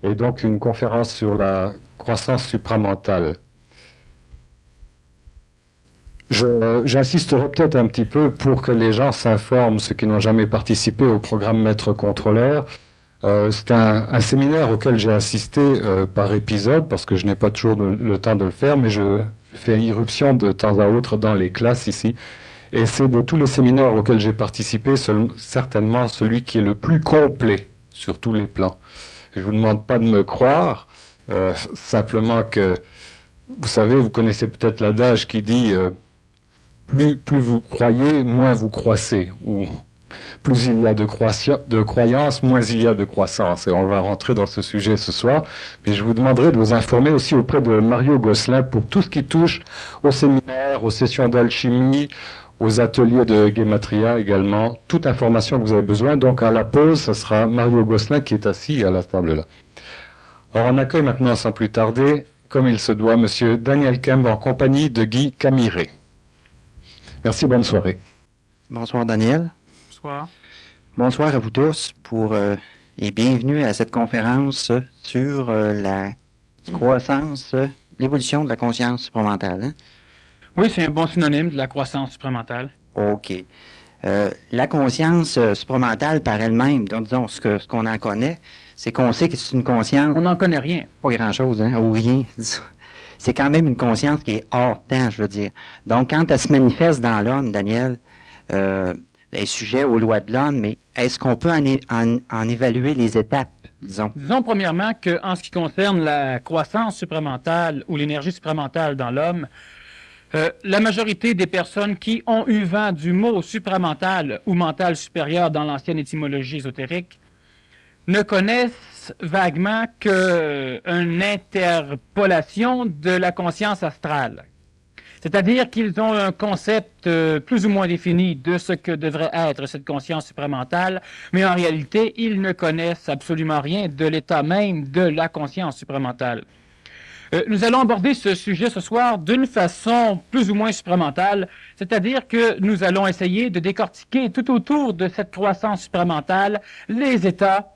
et donc une conférence sur la croissance supramentale. J'insisterai peut-être un petit peu pour que les gens s'informent, ceux qui n'ont jamais participé au programme Maître Contrôleur. C'est un séminaire auquel j'ai assisté par épisode, parce que je n'ai pas toujours le temps de le faire, mais je fais irruption de temps à autre dans les classes ici. Et c'est de tous les séminaires auxquels j'ai participé, certainement celui qui est le plus complet sur tous les plans. Je ne vous demande pas de me croire, simplement que, vous savez, vous connaissez peut-être l'adage qui dit plus vous croyez, moins vous croissez, ou plus il y a de croyances, moins il y a de croissance. Et on va rentrer dans ce sujet ce soir. Mais je vous demanderai de vous informer aussi auprès de Mario Gosselin pour tout ce qui touche aux séminaires, aux sessions d'alchimie, aux ateliers de Gematria également. Toute information que vous avez besoin. Donc à la pause, ce sera Mario Gosselin qui est assis à la table là. Alors on accueille maintenant sans plus tarder, comme il se doit, Monsieur Daniel Kemp en compagnie de Guy Camiré. Merci, bonne soirée. Bonsoir Daniel. Bonsoir. Bonsoir à vous tous et bienvenue à cette conférence sur la croissance, l'évolution de la conscience supramentale. Hein? Oui, c'est un bon synonyme de la croissance supramentale. OK. La conscience supramentale par elle-même, donc disons ce qu'on en connaît, c'est qu'on sait que c'est une conscience... On n'en connaît rien. Pas grand-chose, hein, ou rien. C'est quand même une conscience qui est hors temps, je veux dire. Donc, quand elle se manifeste dans l'homme, Daniel, elle est sujet aux lois de l'homme, mais est-ce qu'on peut en évaluer les étapes, disons? Disons premièrement qu'en ce qui concerne la croissance supramentale ou l'énergie supramentale dans l'homme, la majorité des personnes qui ont eu vent du mot supramental ou mental supérieur dans l'ancienne étymologie ésotérique ne connaissent vaguement qu'une interpolation de la conscience astrale. C'est-à-dire qu'ils ont un concept plus ou moins défini de ce que devrait être cette conscience supramentale, mais en réalité, ils ne connaissent absolument rien de l'état même de la conscience supramentale. Nous allons aborder ce sujet ce soir d'une façon plus ou moins supramentale, c'est-à-dire que nous allons essayer de décortiquer tout autour de cette croissance supramentale les états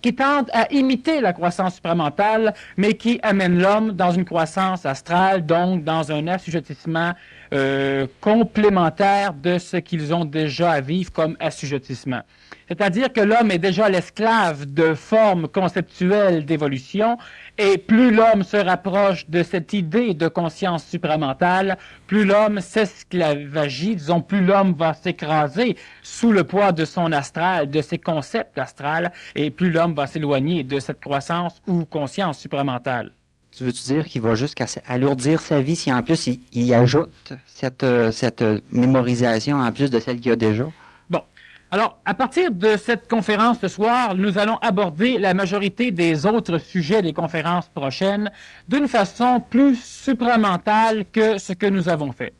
qui tendent à imiter la croissance supramentale, mais qui amènent l'homme dans une croissance astrale, donc dans un assujettissement complémentaire de ce qu'ils ont déjà à vivre comme assujettissement. C'est-à-dire que l'homme est déjà l'esclave de formes conceptuelles d'évolution, et plus l'homme se rapproche de cette idée de conscience supramentale, plus l'homme s'esclavagie, disons, plus l'homme va s'écraser sous le poids de son astral, de ses concepts astrales, et plus l'homme va s'éloigner de cette croissance ou conscience supramentale. Tu veux-tu dire qu'il va jusqu'à alourdir sa vie si en plus il ajoute cette mémorisation en plus de celle qu'il y a déjà? Bon. Alors, à partir de cette conférence ce soir, nous allons aborder la majorité des autres sujets des conférences prochaines d'une façon plus supramentale que ce que nous avons fait.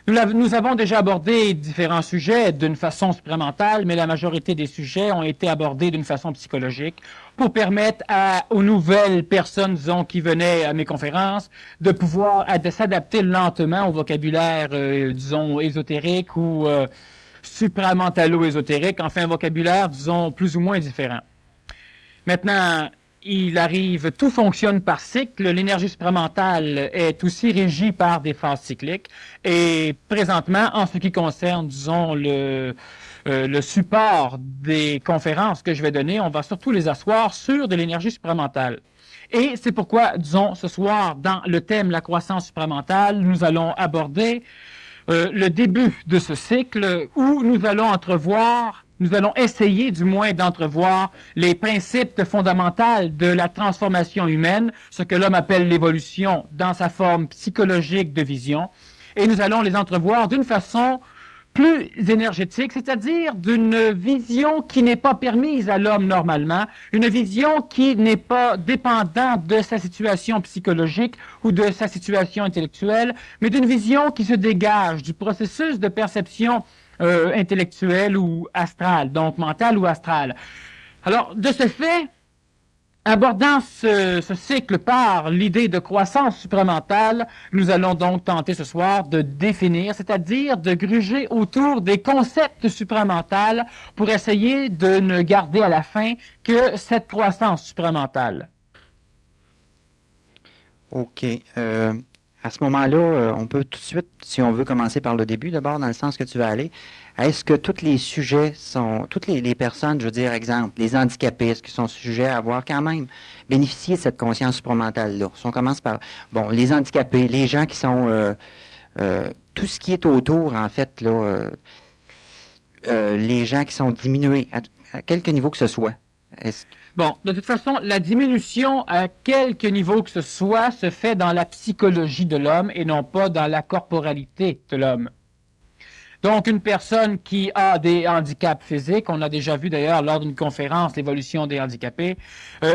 Nous avons déjà abordé différents sujets d'une façon supramentale, mais la majorité des sujets ont été abordés d'une façon psychologique pour permettre aux nouvelles personnes, disons, qui venaient à mes conférences, de pouvoir s'adapter lentement au vocabulaire, disons, ésotérique ou supramentalo-ésotérique, enfin un vocabulaire, disons, plus ou moins différent. Maintenant, il arrive, tout fonctionne par cycle. L'énergie supramentale est aussi régie par des phases cycliques. Et présentement, en ce qui concerne, disons, le support des conférences que je vais donner, on va surtout les asseoir sur de l'énergie supramentale. Et c'est pourquoi, disons, ce soir, dans le thème la croissance supramentale, nous allons aborder le début de ce cycle où nous allons essayer du moins d'entrevoir les principes fondamentaux de la transformation humaine, ce que l'homme appelle l'évolution dans sa forme psychologique de vision, et nous allons les entrevoir d'une façon plus énergétique, c'est-à-dire d'une vision qui n'est pas permise à l'homme normalement, une vision qui n'est pas dépendante de sa situation psychologique ou de sa situation intellectuelle, mais d'une vision qui se dégage du processus de perception intellectuelle ou astrale, donc mentale ou astrale. Alors, de ce fait, abordant ce cycle par l'idée de croissance supramentale, nous allons donc tenter ce soir de définir, c'est-à-dire de gruger autour des concepts supramentaux pour essayer de ne garder à la fin que cette croissance supramentale. OK. À ce moment-là, on peut tout de suite, si on veut commencer par le début d'abord, dans le sens que tu vas aller, est-ce que tous les sujets sont, toutes les personnes, je veux dire, exemple, les handicapés, est-ce qu'ils sont sujets à avoir quand même bénéficié de cette conscience supramentale-là? Si on commence par, bon, les handicapés, les gens qui sont, tout ce qui est autour, en fait, là, les gens qui sont diminués, à quelque niveau que ce soit. Bon, de toute façon, la diminution à quelque niveau que ce soit se fait dans la psychologie de l'homme et non pas dans la corporalité de l'homme. Donc, une personne qui a des handicaps physiques, on l'a déjà vu d'ailleurs lors d'une conférence, l'évolution des handicapés,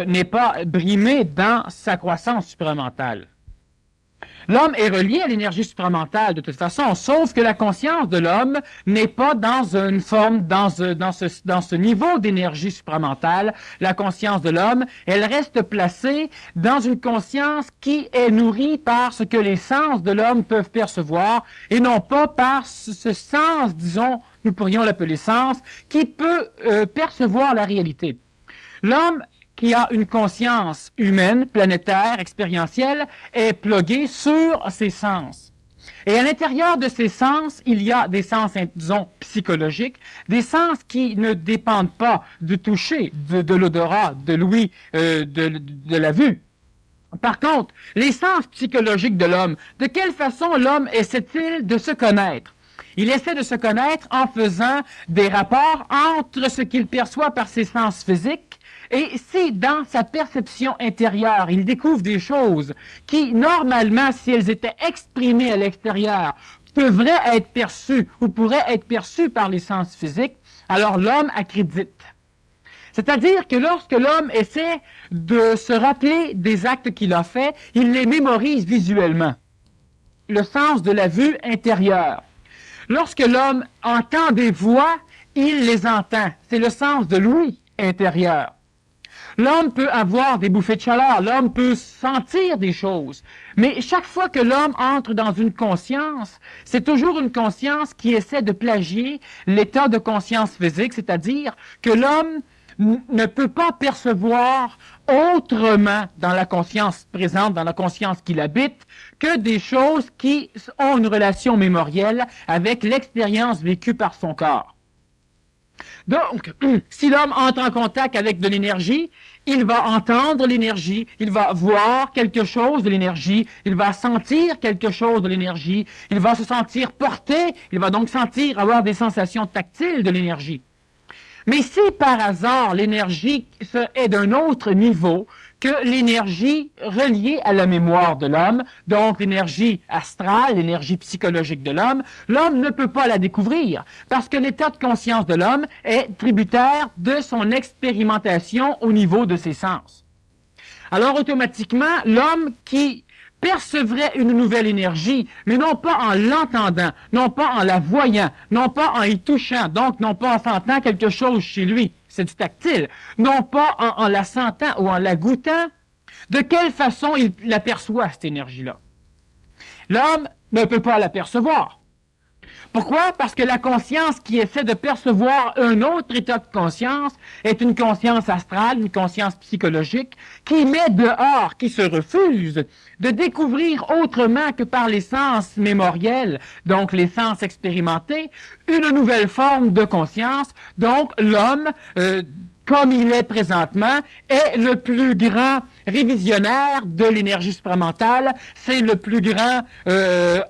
n'est pas brimée dans sa croissance supramentale. L'homme est relié à l'énergie supramentale de toute façon, sauf que la conscience de l'homme n'est pas dans une forme, dans ce niveau d'énergie supramentale. La conscience de l'homme, elle reste placée dans une conscience qui est nourrie par ce que les sens de l'homme peuvent percevoir et non pas par ce sens, disons, nous pourrions l'appeler sens, qui peut percevoir la réalité. L'homme qui a une conscience humaine, planétaire, expérientielle, est plugué sur ses sens. Et à l'intérieur de ces sens, il y a des sens, disons, psychologiques, des sens qui ne dépendent pas du toucher, de l'odorat, de l'ouïe, de la vue. Par contre, les sens psychologiques de l'homme, de quelle façon l'homme essaie-t-il de se connaître? Il essaie de se connaître en faisant des rapports entre ce qu'il perçoit par ses sens physiques et si dans sa perception intérieure, il découvre des choses qui, normalement, si elles étaient exprimées à l'extérieur, devraient être perçues ou pourraient être perçues par les sens physiques, alors l'homme accrédite. C'est-à-dire que lorsque l'homme essaie de se rappeler des actes qu'il a faits, il les mémorise visuellement. Le sens de la vue intérieure. Lorsque l'homme entend des voix, il les entend. C'est le sens de l'ouïe intérieur. L'homme peut avoir des bouffées de chaleur, l'homme peut sentir des choses, mais chaque fois que l'homme entre dans une conscience, c'est toujours une conscience qui essaie de plagier l'état de conscience physique, c'est-à-dire que l'homme ne peut pas percevoir autrement dans la conscience présente, dans la conscience qu'il habite, que des choses qui ont une relation mémorielle avec l'expérience vécue par son corps. Donc, si l'homme entre en contact avec de l'énergie, il va entendre l'énergie, il va voir quelque chose de l'énergie, il va sentir quelque chose de l'énergie, il va se sentir porté, il va donc avoir des sensations tactiles de l'énergie. Mais si par hasard l'énergie est d'un autre niveau que l'énergie reliée à la mémoire de l'homme, donc l'énergie astrale, l'énergie psychologique de l'homme, l'homme ne peut pas la découvrir parce que l'état de conscience de l'homme est tributaire de son expérimentation au niveau de ses sens. Alors automatiquement, l'homme qui percevrait une nouvelle énergie, mais non pas en l'entendant, non pas en la voyant, non pas en y touchant, donc non pas en sentant quelque chose chez lui, c'est du tactile, non pas en la sentant ou en la goûtant, de quelle façon il aperçoit cette énergie-là? L'homme ne peut pas l'apercevoir. Pourquoi? Parce que la conscience qui essaie de percevoir un autre état de conscience est une conscience astrale, une conscience psychologique, qui met dehors, qui se refuse de découvrir autrement que par les sens mémoriels, donc les sens expérimentés, une nouvelle forme de conscience. Donc l'homme, comme il est présentement, est le plus grand révisionnaire de l'énergie supramentale, c'est le plus grand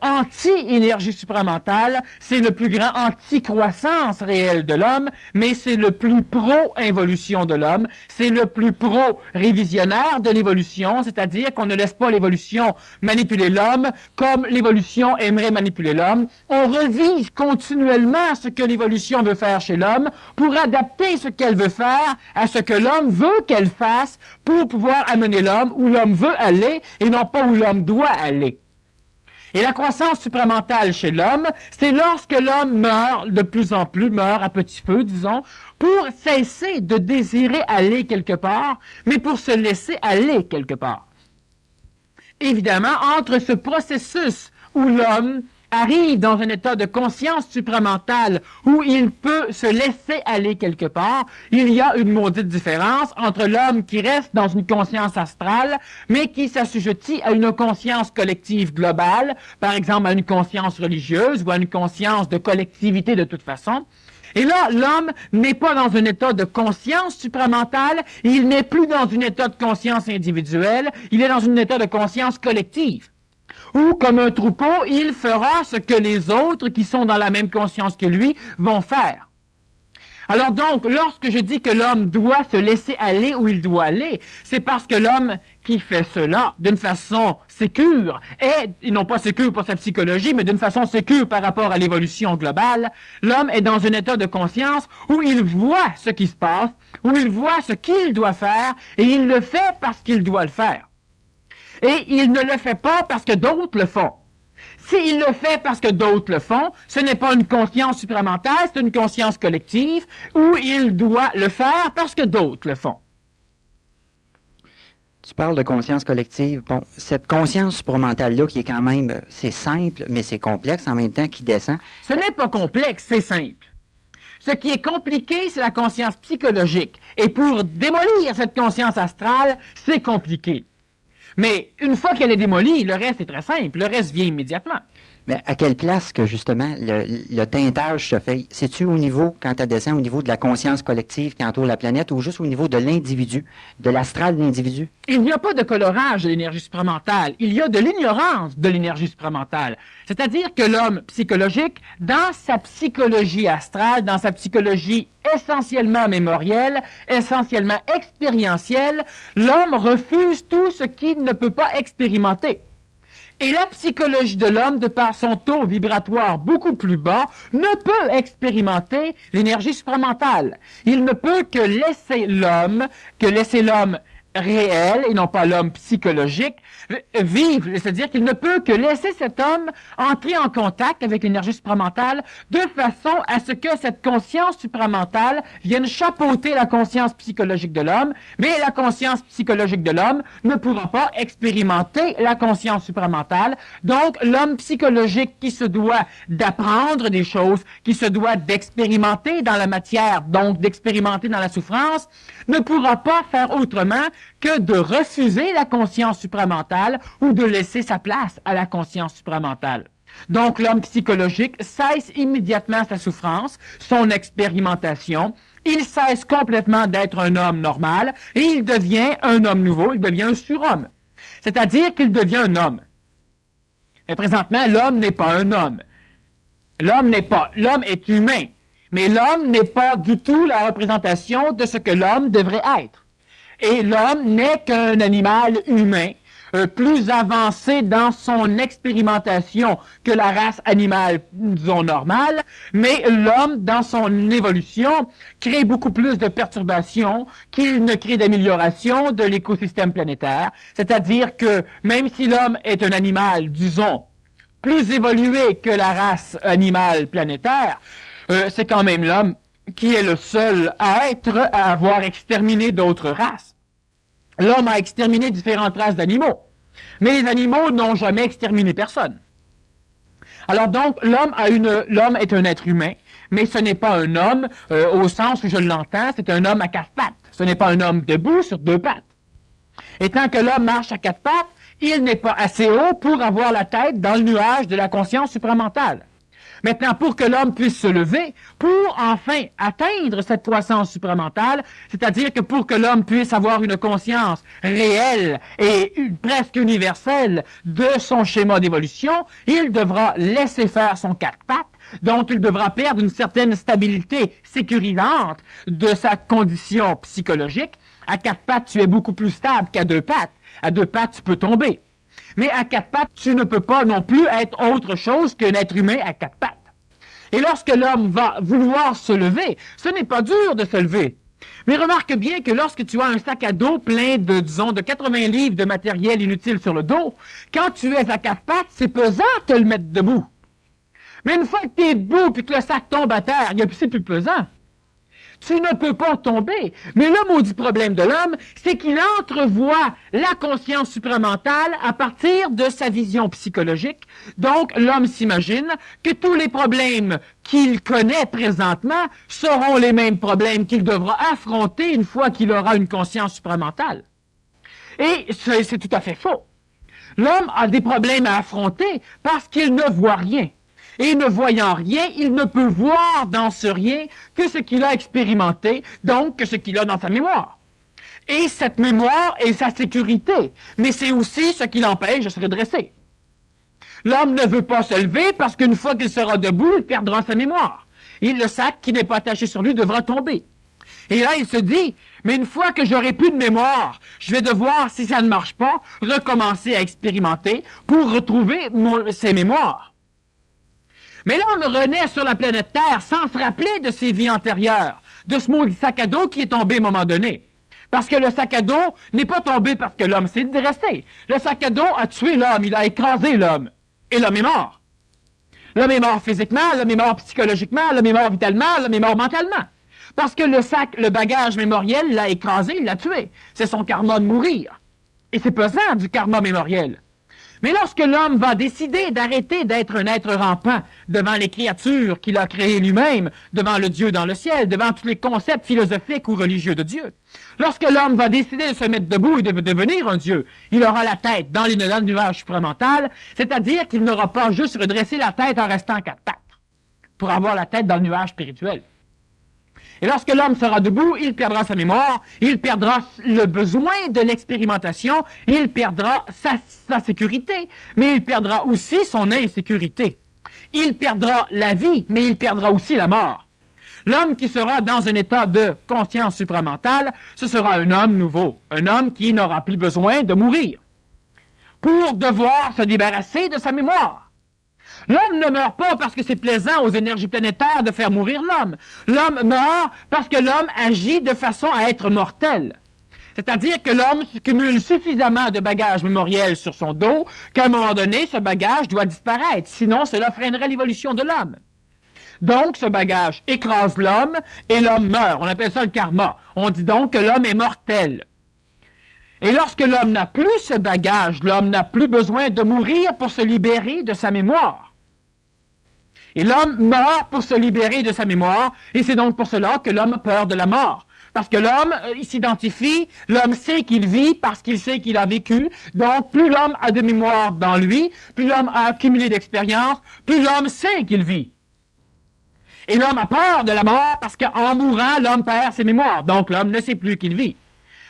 anti-énergie supramentale, c'est le plus grand anti-croissance réelle de l'homme, mais c'est le plus pro-involution de l'homme, c'est le plus pro-révisionnaire de l'évolution, c'est-à-dire qu'on ne laisse pas l'évolution manipuler l'homme comme l'évolution aimerait manipuler l'homme. On revise continuellement ce que l'évolution veut faire chez l'homme pour adapter ce qu'elle veut faire à ce que l'homme veut qu'elle fasse pour pouvoir amener l'homme où l'homme veut aller et non pas où l'homme doit aller. Et la croissance supramentale chez l'homme, c'est lorsque l'homme meurt de plus en plus, meurt à petit feu, disons, pour cesser de désirer aller quelque part, mais pour se laisser aller quelque part. Évidemment, entre ce processus où l'homme arrive dans un état de conscience supramentale où il peut se laisser aller quelque part, il y a une maudite différence entre l'homme qui reste dans une conscience astrale, mais qui s'assujettit à une conscience collective globale, par exemple à une conscience religieuse ou à une conscience de collectivité de toute façon. Et là, l'homme n'est pas dans un état de conscience supramentale, il n'est plus dans un état de conscience individuelle, il est dans un état de conscience collective. Ou, comme un troupeau, il fera ce que les autres qui sont dans la même conscience que lui vont faire. Alors donc, lorsque je dis que l'homme doit se laisser aller où il doit aller, c'est parce que l'homme qui fait cela d'une façon sécure, et non pas sécure pour sa psychologie, mais d'une façon sécure par rapport à l'évolution globale, l'homme est dans un état de conscience où il voit ce qui se passe, où il voit ce qu'il doit faire, et il le fait parce qu'il doit le faire. Et il ne le fait pas parce que d'autres le font. S'il le fait parce que d'autres le font, ce n'est pas une conscience supramentale, c'est une conscience collective où il doit le faire parce que d'autres le font. Tu parles de conscience collective. Bon, cette conscience supramentale-là, qui est quand même, c'est simple, mais c'est complexe en même temps, qui descend. Ce n'est pas complexe, c'est simple. Ce qui est compliqué, c'est la conscience psychologique. Et pour démolir cette conscience astrale, c'est compliqué. Mais une fois qu'elle est démolie, le reste est très simple. Le reste vient immédiatement. Mais à quelle place que, justement, le teintage se fait? C'est-tu au niveau, quand tu descends, au niveau de la conscience collective qui entoure la planète ou juste au niveau de l'individu, de l'astral de l'individu? Il n'y a pas de colorage de l'énergie supramentale. Il y a de l'ignorance de l'énergie supramentale. C'est-à-dire que l'homme psychologique, dans sa psychologie astrale, dans sa psychologie essentiellement mémorielle, essentiellement expérientielle, l'homme refuse tout ce qu'il ne peut pas expérimenter. Et la psychologie de l'homme, de par son taux vibratoire beaucoup plus bas, ne peut expérimenter l'énergie supramentale. Il ne peut que laisser l'homme réel, et non pas l'homme psychologique, vivre. C'est-à-dire qu'il ne peut que laisser cet homme entrer en contact avec l'énergie supramentale de façon à ce que cette conscience supramentale vienne chapeauter la conscience psychologique de l'homme, mais la conscience psychologique de l'homme ne pourra pas expérimenter la conscience supramentale. Donc, l'homme psychologique qui se doit d'apprendre des choses, qui se doit d'expérimenter dans la matière, donc d'expérimenter dans la souffrance, ne pourra pas faire autrement que de refuser la conscience supramentale ou de laisser sa place à la conscience supramentale. Donc l'homme psychologique cesse immédiatement sa souffrance, son expérimentation, il cesse complètement d'être un homme normal et il devient un homme nouveau, il devient un surhomme. C'est-à-dire qu'il devient un homme. Et présentement, l'homme n'est pas un homme. L'homme est humain. Mais l'homme n'est pas du tout la représentation de ce que l'homme devrait être. Et l'homme n'est qu'un animal humain, plus avancé dans son expérimentation que la race animale, disons, normale, mais l'homme, dans son évolution, crée beaucoup plus de perturbations qu'il ne crée d'amélioration de l'écosystème planétaire. C'est-à-dire que même si l'homme est un animal, disons, plus évolué que la race animale planétaire, c'est quand même l'homme qui est le seul à avoir exterminé d'autres races. L'homme a exterminé différentes races d'animaux, mais les animaux n'ont jamais exterminé personne. Alors donc, l'homme est un être humain, mais ce n'est pas un homme au sens où je l'entends, c'est un homme à 4 pattes. Ce n'est pas un homme debout sur 2 pattes. Et tant que l'homme marche à 4 pattes, il n'est pas assez haut pour avoir la tête dans le nuage de la conscience supramentale. Maintenant, pour que l'homme puisse se lever, pour enfin atteindre cette croissance supramentale, c'est-à-dire que pour que l'homme puisse avoir une conscience réelle et presque universelle de son schéma d'évolution, il devra laisser faire son 4 pattes, dont il devra perdre une certaine stabilité sécurisante de sa condition psychologique. À 4 pattes, tu es beaucoup plus stable qu'à 2 pattes. À 2 pattes, tu peux tomber. Mais à 4 pattes, tu ne peux pas non plus être autre chose qu'un être humain à 4 pattes. Et lorsque l'homme va vouloir se lever, ce n'est pas dur de se lever. Mais remarque bien que lorsque tu as un sac à dos plein de, disons, de 80 livres de matériel inutile sur le dos, quand tu es à 4 pattes, c'est pesant de te le mettre debout. Mais une fois que tu es debout et que le sac tombe à terre, c'est plus pesant. Tu ne peux pas tomber. Mais le maudit problème de l'homme, c'est qu'il entrevoit la conscience supramentale à partir de sa vision psychologique. Donc, l'homme s'imagine que tous les problèmes qu'il connaît présentement seront les mêmes problèmes qu'il devra affronter une fois qu'il aura une conscience supramentale. Et c'est tout à fait faux. L'homme a des problèmes à affronter parce qu'il ne voit rien. Et ne voyant rien, il ne peut voir dans ce rien que ce qu'il a expérimenté, donc que ce qu'il a dans sa mémoire. Et cette mémoire est sa sécurité, mais c'est aussi ce qui l'empêche de se redresser. L'homme ne veut pas se lever parce qu'une fois qu'il sera debout, il perdra sa mémoire. Et le sac qui n'est pas attaché sur lui devra tomber. Et là, il se dit, mais une fois que j'aurai plus de mémoire, je vais devoir, si ça ne marche pas, recommencer à expérimenter pour retrouver ses mémoires. Mais l'homme renaît sur la planète Terre sans se rappeler de ses vies antérieures, de ce maudit sac à dos qui est tombé à un moment donné. Parce que le sac à dos n'est pas tombé parce que l'homme s'est dressé. Le sac à dos a tué l'homme, il a écrasé l'homme. Et l'homme est mort. L'homme est mort physiquement, l'homme est mort psychologiquement, l'homme est mort vitalement, l'homme est mort mentalement. Parce que le sac, le bagage mémoriel l'a écrasé, il l'a tué. C'est son karma de mourir. Et c'est pesant du karma mémoriel. Mais lorsque l'homme va décider d'arrêter d'être un être rampant devant les créatures qu'il a créées lui-même, devant le Dieu dans le ciel, devant tous les concepts philosophiques ou religieux de Dieu, lorsque l'homme va décider de se mettre debout et de devenir un Dieu, il aura la tête dans le nuage supramental, c'est-à-dire qu'il n'aura pas juste redressé la tête en restant à quatre pattes pour avoir la tête dans le nuage spirituel. Et lorsque l'homme sera debout, il perdra sa mémoire, il perdra le besoin de l'expérimentation, il perdra sa sécurité, mais il perdra aussi son insécurité. Il perdra la vie, mais il perdra aussi la mort. L'homme qui sera dans un état de conscience supramentale, ce sera un homme nouveau, un homme qui n'aura plus besoin de mourir, pour devoir se débarrasser de sa mémoire. L'homme ne meurt pas parce que c'est plaisant aux énergies planétaires de faire mourir l'homme. L'homme meurt parce que l'homme agit de façon à être mortel. C'est-à-dire que l'homme cumule suffisamment de bagages mémoriels sur son dos qu'à un moment donné, ce bagage doit disparaître. Sinon, cela freinerait l'évolution de l'homme. Donc, ce bagage écrase l'homme et l'homme meurt. On appelle ça le karma. On dit donc que l'homme est mortel. Et lorsque l'homme n'a plus ce bagage, l'homme n'a plus besoin de mourir pour se libérer de sa mémoire. Et l'homme meurt pour se libérer de sa mémoire, et c'est donc pour cela que l'homme a peur de la mort. Parce que l'homme, il s'identifie, l'homme sait qu'il vit parce qu'il sait qu'il a vécu. Donc, plus l'homme a de mémoire dans lui, plus l'homme a accumulé d'expérience, plus l'homme sait qu'il vit. Et l'homme a peur de la mort parce qu'en mourant, l'homme perd ses mémoires. Donc, l'homme ne sait plus qu'il vit.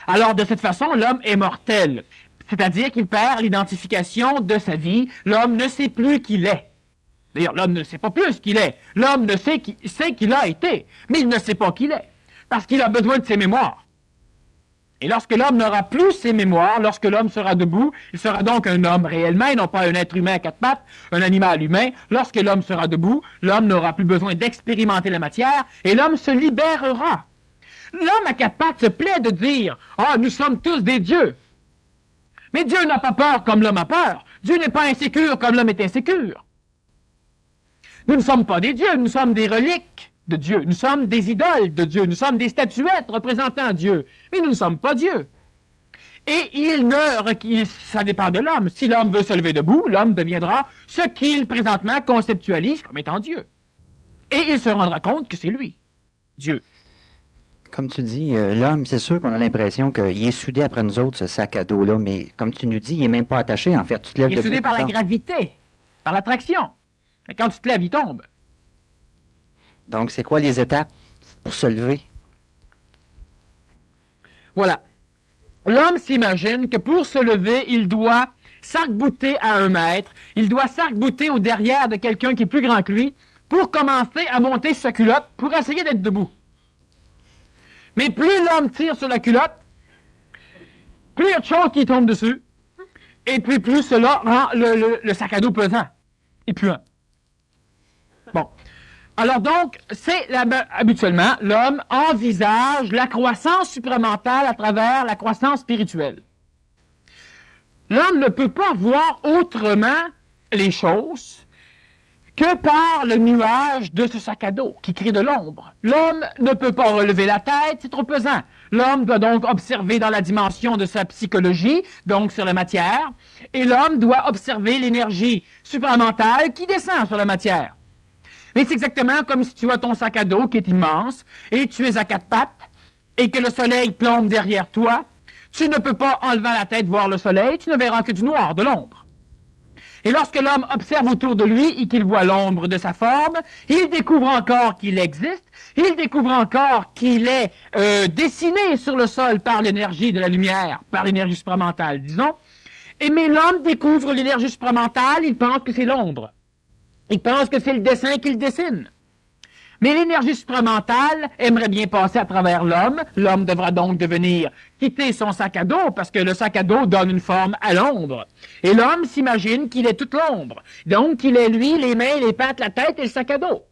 Alors, de cette façon, l'homme est mortel. C'est-à-dire qu'il perd l'identification de sa vie. L'homme ne sait plus qui il est. D'ailleurs, l'homme ne sait pas plus qui il est. L'homme ne sait qu'il a été, mais il ne sait pas qui il est, parce qu'il a besoin de ses mémoires. Et lorsque l'homme n'aura plus ses mémoires, lorsque l'homme sera debout, il sera donc un homme réellement, et non pas un être humain à quatre pattes, un animal humain. Lorsque l'homme sera debout, l'homme n'aura plus besoin d'expérimenter la matière, et l'homme se libérera. L'homme à quatre pattes se plaît de dire « Ah, nous sommes tous des dieux ». Mais Dieu n'a pas peur comme l'homme a peur. Dieu n'est pas insécure comme l'homme est insécure. Nous ne sommes pas des dieux, nous sommes des reliques de Dieu. Nous sommes des idoles de Dieu. Nous sommes des statuettes représentant Dieu. Mais nous ne sommes pas Dieu. Et ça dépend de l'homme. Si l'homme veut se lever debout, l'homme deviendra ce qu'il présentement conceptualise comme étant Dieu. Et il se rendra compte que c'est lui, Dieu. Comme tu dis, l'homme, c'est sûr qu'on a l'impression qu'il est soudé après nous autres, ce sac à dos-là, mais comme tu nous dis, il n'est même pas attaché, en fait. Tu te lèves il est soudé par la gravité, par l'attraction. Et quand tu te lèves, il tombe. Donc, c'est quoi les étapes pour se lever? Voilà. L'homme s'imagine que pour se lever, il doit s'arc-bouter à 1 mètre, il doit s'arc-bouter au derrière de quelqu'un qui est plus grand que lui pour commencer à monter sa culotte pour essayer d'être debout. Mais plus l'homme tire sur la culotte, plus il y a de choses qui tombent dessus, et puis plus cela rend le sac à dos pesant et puant. Bon. Alors donc, habituellement, l'homme envisage la croissance supramentale à travers la croissance spirituelle. L'homme ne peut pas voir autrement les choses que par le nuage de ce sac à dos qui crée de l'ombre. L'homme ne peut pas relever la tête, c'est trop pesant. L'homme doit donc observer dans la dimension de sa psychologie, donc sur la matière, et l'homme doit observer l'énergie supramentale qui descend sur la matière. Mais c'est exactement comme si tu as ton sac à dos qui est immense, et tu es à quatre pattes, et que le soleil plombe derrière toi. Tu ne peux pas, en levant la tête, voir le soleil, tu ne verras que du noir, de l'ombre. Et lorsque l'homme observe autour de lui et qu'il voit l'ombre de sa forme, il découvre encore qu'il existe, il découvre encore qu'il est dessiné sur le sol par l'énergie de la lumière, par l'énergie supramentale, disons. Mais l'homme découvre l'énergie supramentale, il pense que c'est l'ombre. Il pense que c'est le dessin qu'il dessine. Mais l'énergie supramentale aimerait bien passer à travers l'homme. L'homme devra donc quitter son sac à dos parce que le sac à dos donne une forme à l'ombre. Et l'homme s'imagine qu'il est toute l'ombre. Donc, il est lui, les mains, les pattes, la tête et le sac à dos.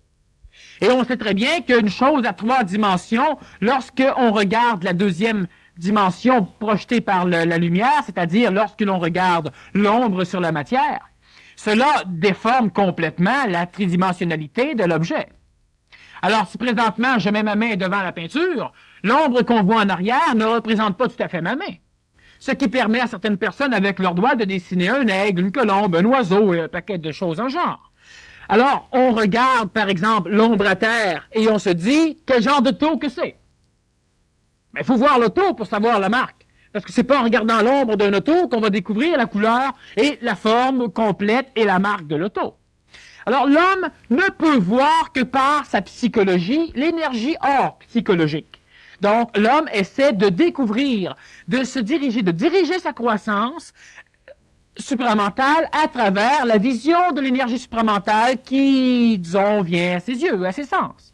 Et on sait très bien qu'une chose à 3 dimensions, lorsqu'on regarde la deuxième dimension projetée par la lumière, c'est-à-dire lorsque l'on regarde l'ombre sur la matière, cela déforme complètement la tridimensionnalité de l'objet. Alors, si présentement je mets ma main devant la peinture, l'ombre qu'on voit en arrière ne représente pas tout à fait ma main. Ce qui permet à certaines personnes, avec leurs doigts, de dessiner un aigle, une colombe, un oiseau et un paquet de choses en genre. Alors, on regarde, par exemple, l'ombre à terre et on se dit, quel genre de taux que c'est? Mais il faut voir l'auto pour savoir la marque. Parce que c'est pas en regardant l'ombre d'un auto qu'on va découvrir la couleur et la forme complète et la marque de l'auto. Alors, l'homme ne peut voir que par sa psychologie l'énergie hors psychologique. Donc, l'homme essaie de découvrir, de diriger sa croissance supramentale à travers la vision de l'énergie supramentale qui, disons, vient à ses yeux, à ses sens.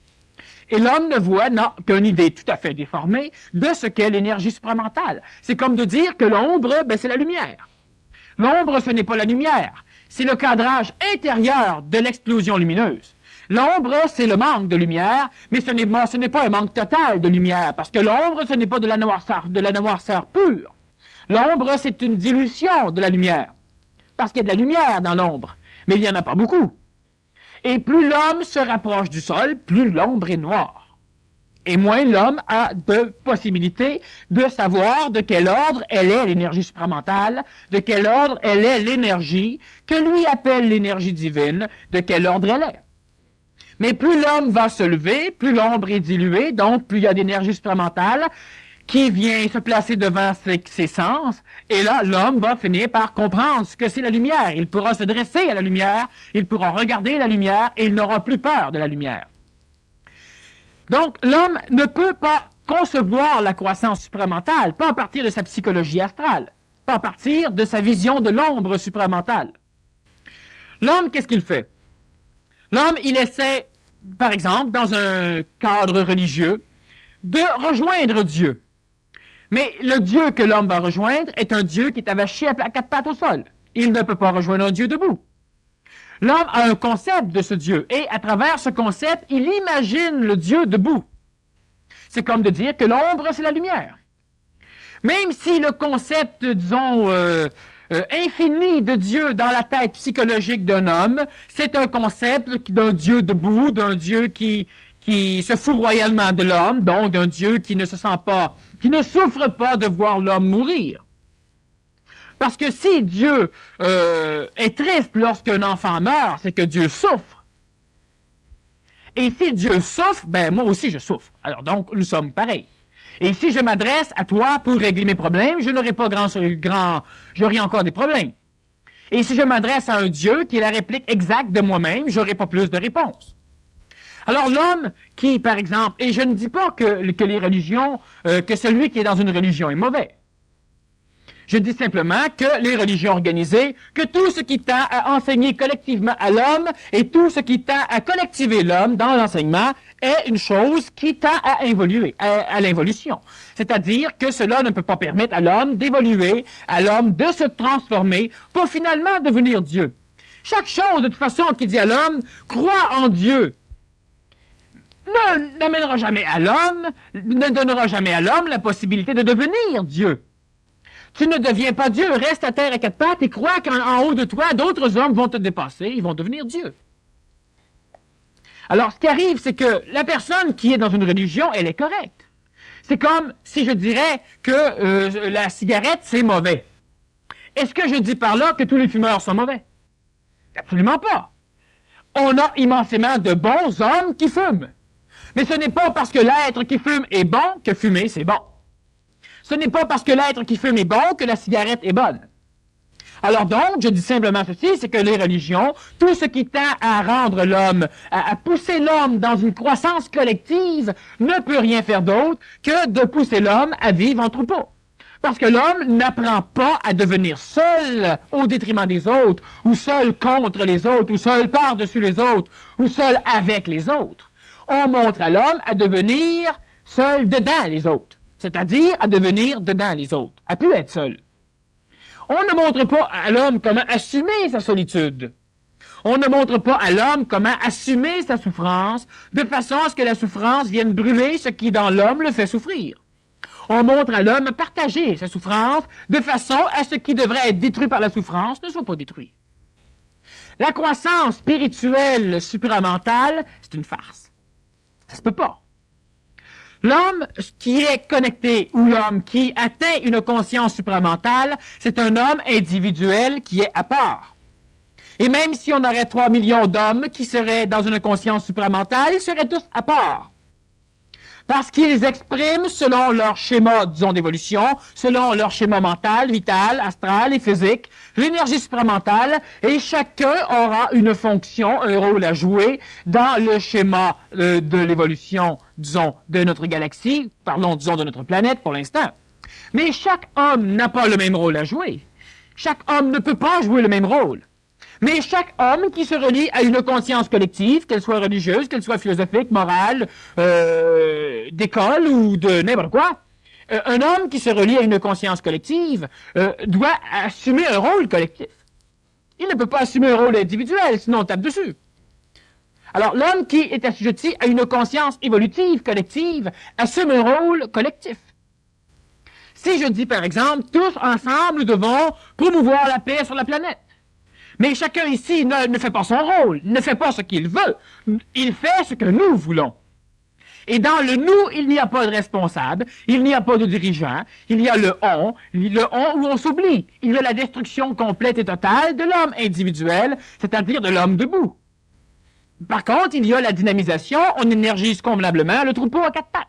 Et l'homme ne voit qu'une idée tout à fait déformée de ce qu'est l'énergie supramentale. C'est comme de dire que l'ombre, c'est la lumière. L'ombre, ce n'est pas la lumière. C'est le cadrage intérieur de l'explosion lumineuse. L'ombre, c'est le manque de lumière, mais ce n'est pas un manque total de lumière, parce que l'ombre, ce n'est pas de la noirceur pure. L'ombre, c'est une dilution de la lumière, parce qu'il y a de la lumière dans l'ombre, mais il n'y en a pas beaucoup. Et plus l'homme se rapproche du sol, plus l'ombre est noire. Et moins l'homme a de possibilités de savoir de quel ordre elle est l'énergie supramentale, de quel ordre elle est l'énergie que lui appelle l'énergie divine, de quel ordre elle est. Mais plus l'homme va se lever, plus l'ombre est diluée, donc plus il y a d'énergie supramentale qui vient se placer devant ses sens, et là, l'homme va finir par comprendre ce que c'est la lumière. Il pourra se dresser à la lumière, il pourra regarder la lumière, et il n'aura plus peur de la lumière. Donc, l'homme ne peut pas concevoir la croissance supramentale, pas à partir de sa psychologie astrale, pas à partir de sa vision de l'ombre supramentale. L'homme, qu'est-ce qu'il fait? L'homme, il essaie, par exemple, dans un cadre religieux, de rejoindre Dieu. Mais le Dieu que l'homme va rejoindre est un Dieu qui est avachi à 4 pattes au sol. Il ne peut pas rejoindre un Dieu debout. L'homme a un concept de ce Dieu, et à travers ce concept, il imagine le Dieu debout. C'est comme de dire que l'ombre, c'est la lumière. Même si le concept, disons, infini de Dieu dans la tête psychologique d'un homme, c'est un concept d'un Dieu debout, d'un Dieu qui se fout royalement de l'homme, donc d'un Dieu qui ne se sent pas, qui ne souffre pas de voir l'homme mourir. Parce que si Dieu est triste lorsqu'un enfant meurt, c'est que Dieu souffre. Et si Dieu souffre, moi aussi je souffre. Alors donc, nous sommes pareils. Et si je m'adresse à toi pour régler mes problèmes, je n'aurai pas j'aurai encore des problèmes. Et si je m'adresse à un Dieu qui est la réplique exacte de moi-même, j'aurai pas plus de réponses. Alors l'homme qui, par exemple, et je ne dis pas que les religions, que celui qui est dans une religion est mauvais. Je dis simplement que les religions organisées, que tout ce qui tend à enseigner collectivement à l'homme et tout ce qui tend à collectiver l'homme dans l'enseignement est une chose qui tend à évoluer, à l'involution. C'est-à-dire que cela ne peut pas permettre à l'homme d'évoluer, à l'homme de se transformer pour finalement devenir Dieu. Chaque chose, de toute façon, qui dit à l'homme, crois en Dieu, n'amènera jamais à l'homme, ne donnera jamais à l'homme la possibilité de devenir Dieu. Tu ne deviens pas Dieu, reste à terre à 4 pattes et crois qu'en haut de toi, d'autres hommes vont te dépasser, ils vont devenir Dieu. Alors, ce qui arrive, c'est que la personne qui est dans une religion, elle est correcte. C'est comme si je dirais que la cigarette, c'est mauvais. Est-ce que je dis par là que tous les fumeurs sont mauvais? Absolument pas. On a immensément de bons hommes qui fument. Mais ce n'est pas parce que l'être qui fume est bon que fumer, c'est bon. Ce n'est pas parce que l'être qui fume est bon que la cigarette est bonne. Alors donc, je dis simplement ceci, c'est que les religions, tout ce qui tend à rendre l'homme, à pousser l'homme dans une croissance collective, ne peut rien faire d'autre que de pousser l'homme à vivre en troupeau. Parce que l'homme n'apprend pas à devenir seul au détriment des autres, ou seul contre les autres, ou seul par-dessus les autres, ou seul avec les autres. On montre à l'homme à devenir seul dedans les autres, c'est-à-dire à devenir dedans les autres, à plus être seul. On ne montre pas à l'homme comment assumer sa solitude. On ne montre pas à l'homme comment assumer sa souffrance, de façon à ce que la souffrance vienne brûler ce qui dans l'homme le fait souffrir. On montre à l'homme à partager sa souffrance, de façon à ce qui devrait être détruit par la souffrance ne soit pas détruit. La croissance spirituelle supramentale, c'est une farce. Ça se peut pas. L'homme qui est connecté ou l'homme qui atteint une conscience supramentale, c'est un homme individuel qui est à part. Et même si on aurait 3 millions d'hommes qui seraient dans une conscience supramentale, ils seraient tous à part. Parce qu'ils expriment selon leur schéma, disons, d'évolution, selon leur schéma mental, vital, astral et physique, l'énergie supramentale, et chacun aura une fonction, un rôle à jouer dans le schéma de l'évolution, disons, de notre galaxie, parlons, disons, de notre planète pour l'instant. Mais chaque homme n'a pas le même rôle à jouer. Chaque homme ne peut pas jouer le même rôle. Mais chaque homme qui se relie à une conscience collective, qu'elle soit religieuse, qu'elle soit philosophique, morale, d'école ou de n'importe quoi, un homme qui se relie à une conscience collective doit assumer un rôle collectif. Il ne peut pas assumer un rôle individuel, sinon on tape dessus. Alors, l'homme qui est assujetti à une conscience évolutive, collective, assume un rôle collectif. Si je dis, par exemple, tous ensemble, nous devons promouvoir la paix sur la planète. Mais chacun ici ne fait pas son rôle, ne fait pas ce qu'il veut. Il fait ce que nous voulons. Et dans le nous, il n'y a pas de responsable, il n'y a pas de dirigeant, il y a le on où on s'oublie. Il y a la destruction complète et totale de l'homme individuel, c'est-à-dire de l'homme debout. Par contre, il y a la dynamisation, on énergise convenablement le troupeau à 4 pattes.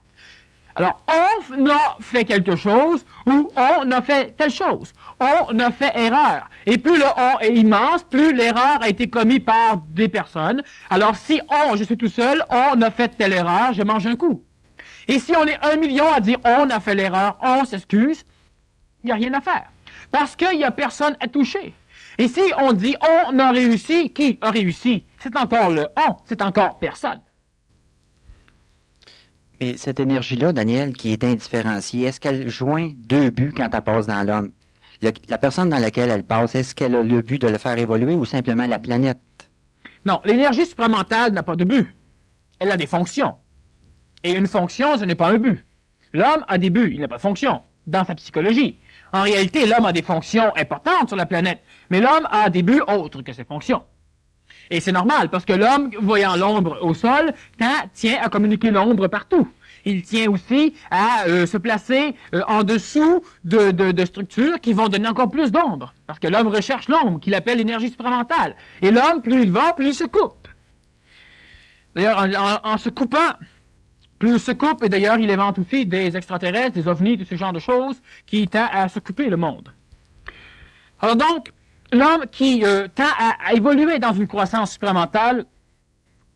Alors, on a fait quelque chose ou on a fait telle chose. On a fait erreur. Et plus le on est immense, plus l'erreur a été commise par des personnes. Alors, si je suis tout seul, on a fait telle erreur, je mange un coup. Et si on est 1 million à dire on a fait l'erreur, on s'excuse, il n'y a rien à faire. Parce qu'il n'y a personne à toucher. Et si on dit on a réussi, qui a réussi? C'est encore le on, c'est encore personne. Mais cette énergie-là, Daniel, qui est indifférenciée, est-ce qu'elle joint deux buts quand elle passe dans l'homme? La personne dans laquelle elle passe, est-ce qu'elle a le but de le faire évoluer ou simplement la planète? Non, l'énergie supramentale n'a pas de but. Elle a des fonctions. Et une fonction, ce n'est pas un but. L'homme a des buts, il n'a pas de fonction, dans sa psychologie. En réalité, l'homme a des fonctions importantes sur la planète, mais l'homme a des buts autres que ses fonctions. Et c'est normal, parce que l'homme, voyant l'ombre au sol, tient à communiquer l'ombre partout. Il tient aussi à se placer en dessous de structures qui vont donner encore plus d'ombre. Parce que l'homme recherche l'ombre, qu'il appelle l'énergie supramentale. Et l'homme, plus il va, plus il se coupe. D'ailleurs, en se coupant, plus il se coupe, et d'ailleurs, il invente aussi des extraterrestres, des ovnis, de ce genre de choses, qui tend à se couper le monde. Alors donc, l'homme qui tend à évoluer dans une croissance supramentale,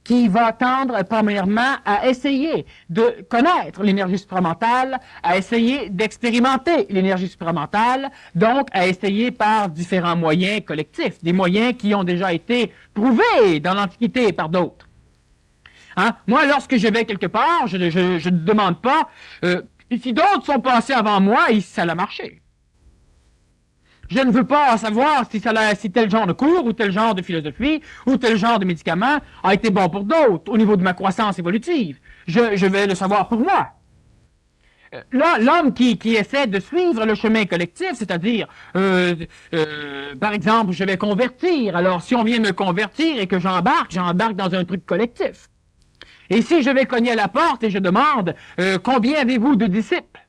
qui va tendre premièrement à essayer de connaître l'énergie supramentale, à essayer d'expérimenter l'énergie supramentale, donc à essayer par différents moyens collectifs, des moyens qui ont déjà été prouvés dans l'Antiquité par d'autres. Hein? Moi, lorsque je vais quelque part, je ne demande pas si d'autres sont passés avant moi et si ça a marché. Je ne veux pas savoir si tel genre de cours, ou tel genre de philosophie, ou tel genre de médicament a été bon pour d'autres, au niveau de ma croissance évolutive. Je vais le savoir pour moi. Là, l'homme qui essaie de suivre le chemin collectif, c'est-à-dire, par exemple, je vais convertir. Alors, si on vient me convertir et que j'embarque dans un truc collectif. Et si je vais cogner à la porte et je demande combien avez-vous de disciples?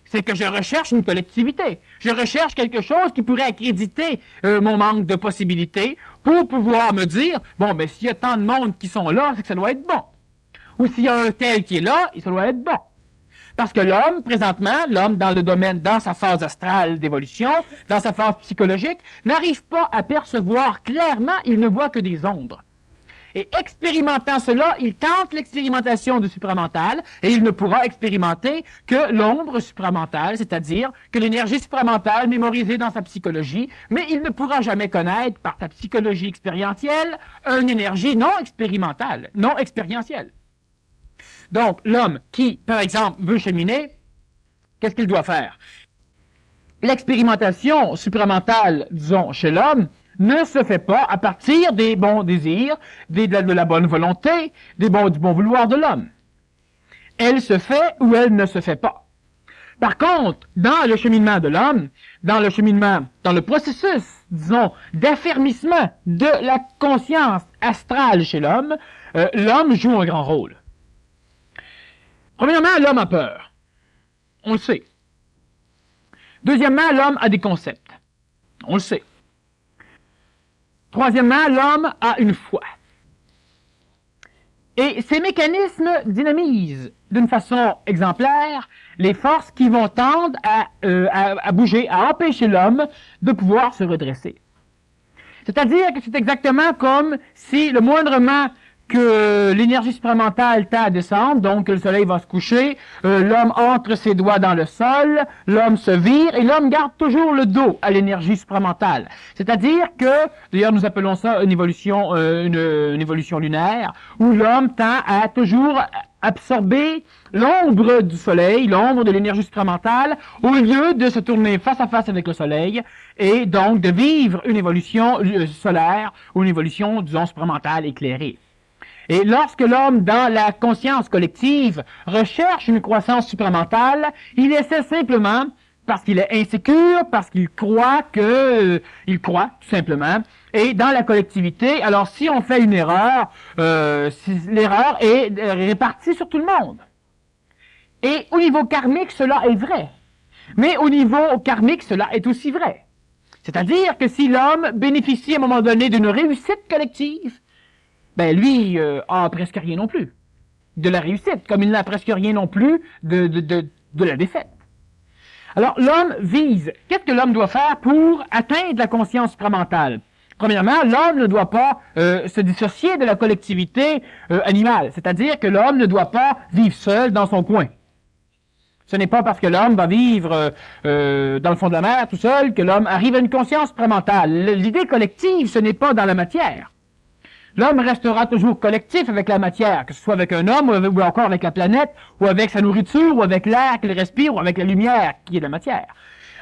C'est que je recherche une collectivité. Je recherche quelque chose qui pourrait accréditer mon manque de possibilités pour pouvoir me dire, bon, ben s'il y a tant de monde qui sont là, c'est que ça doit être bon. Ou s'il y a un tel qui est là, ça doit être bon. Parce que l'homme, présentement, l'homme dans le domaine, dans sa phase astrale d'évolution, dans sa phase psychologique, n'arrive pas à percevoir clairement, il ne voit que des ombres. Et expérimentant cela, il tente l'expérimentation du supramental et il ne pourra expérimenter que l'ombre supramentale, c'est-à-dire que l'énergie supramentale mémorisée dans sa psychologie, mais il ne pourra jamais connaître par sa psychologie expérientielle une énergie non expérimentale, non expérientielle. Donc, l'homme qui, par exemple, veut cheminer, qu'est-ce qu'il doit faire? L'expérimentation supramentale, disons, chez l'homme, ne se fait pas à partir des bons désirs, de la bonne volonté, du bon vouloir de l'homme. Elle se fait ou elle ne se fait pas. Par contre, dans le cheminement de l'homme, dans le processus, disons, d'affermissement de la conscience astrale chez l'homme, l'homme joue un grand rôle. Premièrement, l'homme a peur. On le sait. Deuxièmement, l'homme a des concepts. On le sait. Troisièmement, l'homme a une foi. Et ces mécanismes dynamisent d'une façon exemplaire les forces qui vont tendre à bouger, à empêcher l'homme de pouvoir se redresser. C'est-à-dire que c'est exactement comme si le moindrement que l'énergie supramentale tend à descendre, donc le soleil va se coucher, l'homme entre ses doigts dans le sol, l'homme se vire et l'homme garde toujours le dos à l'énergie supramentale. C'est-à-dire que, d'ailleurs nous appelons ça une évolution lunaire, où l'homme tend à toujours absorber l'ombre du soleil, l'ombre de l'énergie supramentale, au lieu de se tourner face à face avec le soleil et donc de vivre une évolution solaire ou une évolution, disons, supramentale éclairée. Et lorsque l'homme, dans la conscience collective, recherche une croissance supramentale, il essaie simplement, parce qu'il est insécure, parce qu'il croit tout simplement, et dans la collectivité, alors si on fait une erreur, l'erreur est répartie sur tout le monde. Et au niveau karmique, cela est vrai. Mais au niveau karmique, cela est aussi vrai. C'est-à-dire que si l'homme bénéficie à un moment donné d'une réussite collective, ben lui a presque rien non plus de la réussite, comme il n'a presque rien non plus de la défaite. Alors l'homme vise. Qu'est-ce que l'homme doit faire pour atteindre la conscience supramentale? Premièrement, l'homme ne doit pas se dissocier de la collectivité animale, c'est-à-dire que l'homme ne doit pas vivre seul dans son coin. Ce n'est pas parce que l'homme va vivre dans le fond de la mer tout seul que l'homme arrive à une conscience supramentale. L'idée collective, ce n'est pas dans la matière. L'homme restera toujours collectif avec la matière, que ce soit avec un homme ou encore avec la planète, ou avec sa nourriture, ou avec l'air qu'il respire, ou avec la lumière qui est la matière.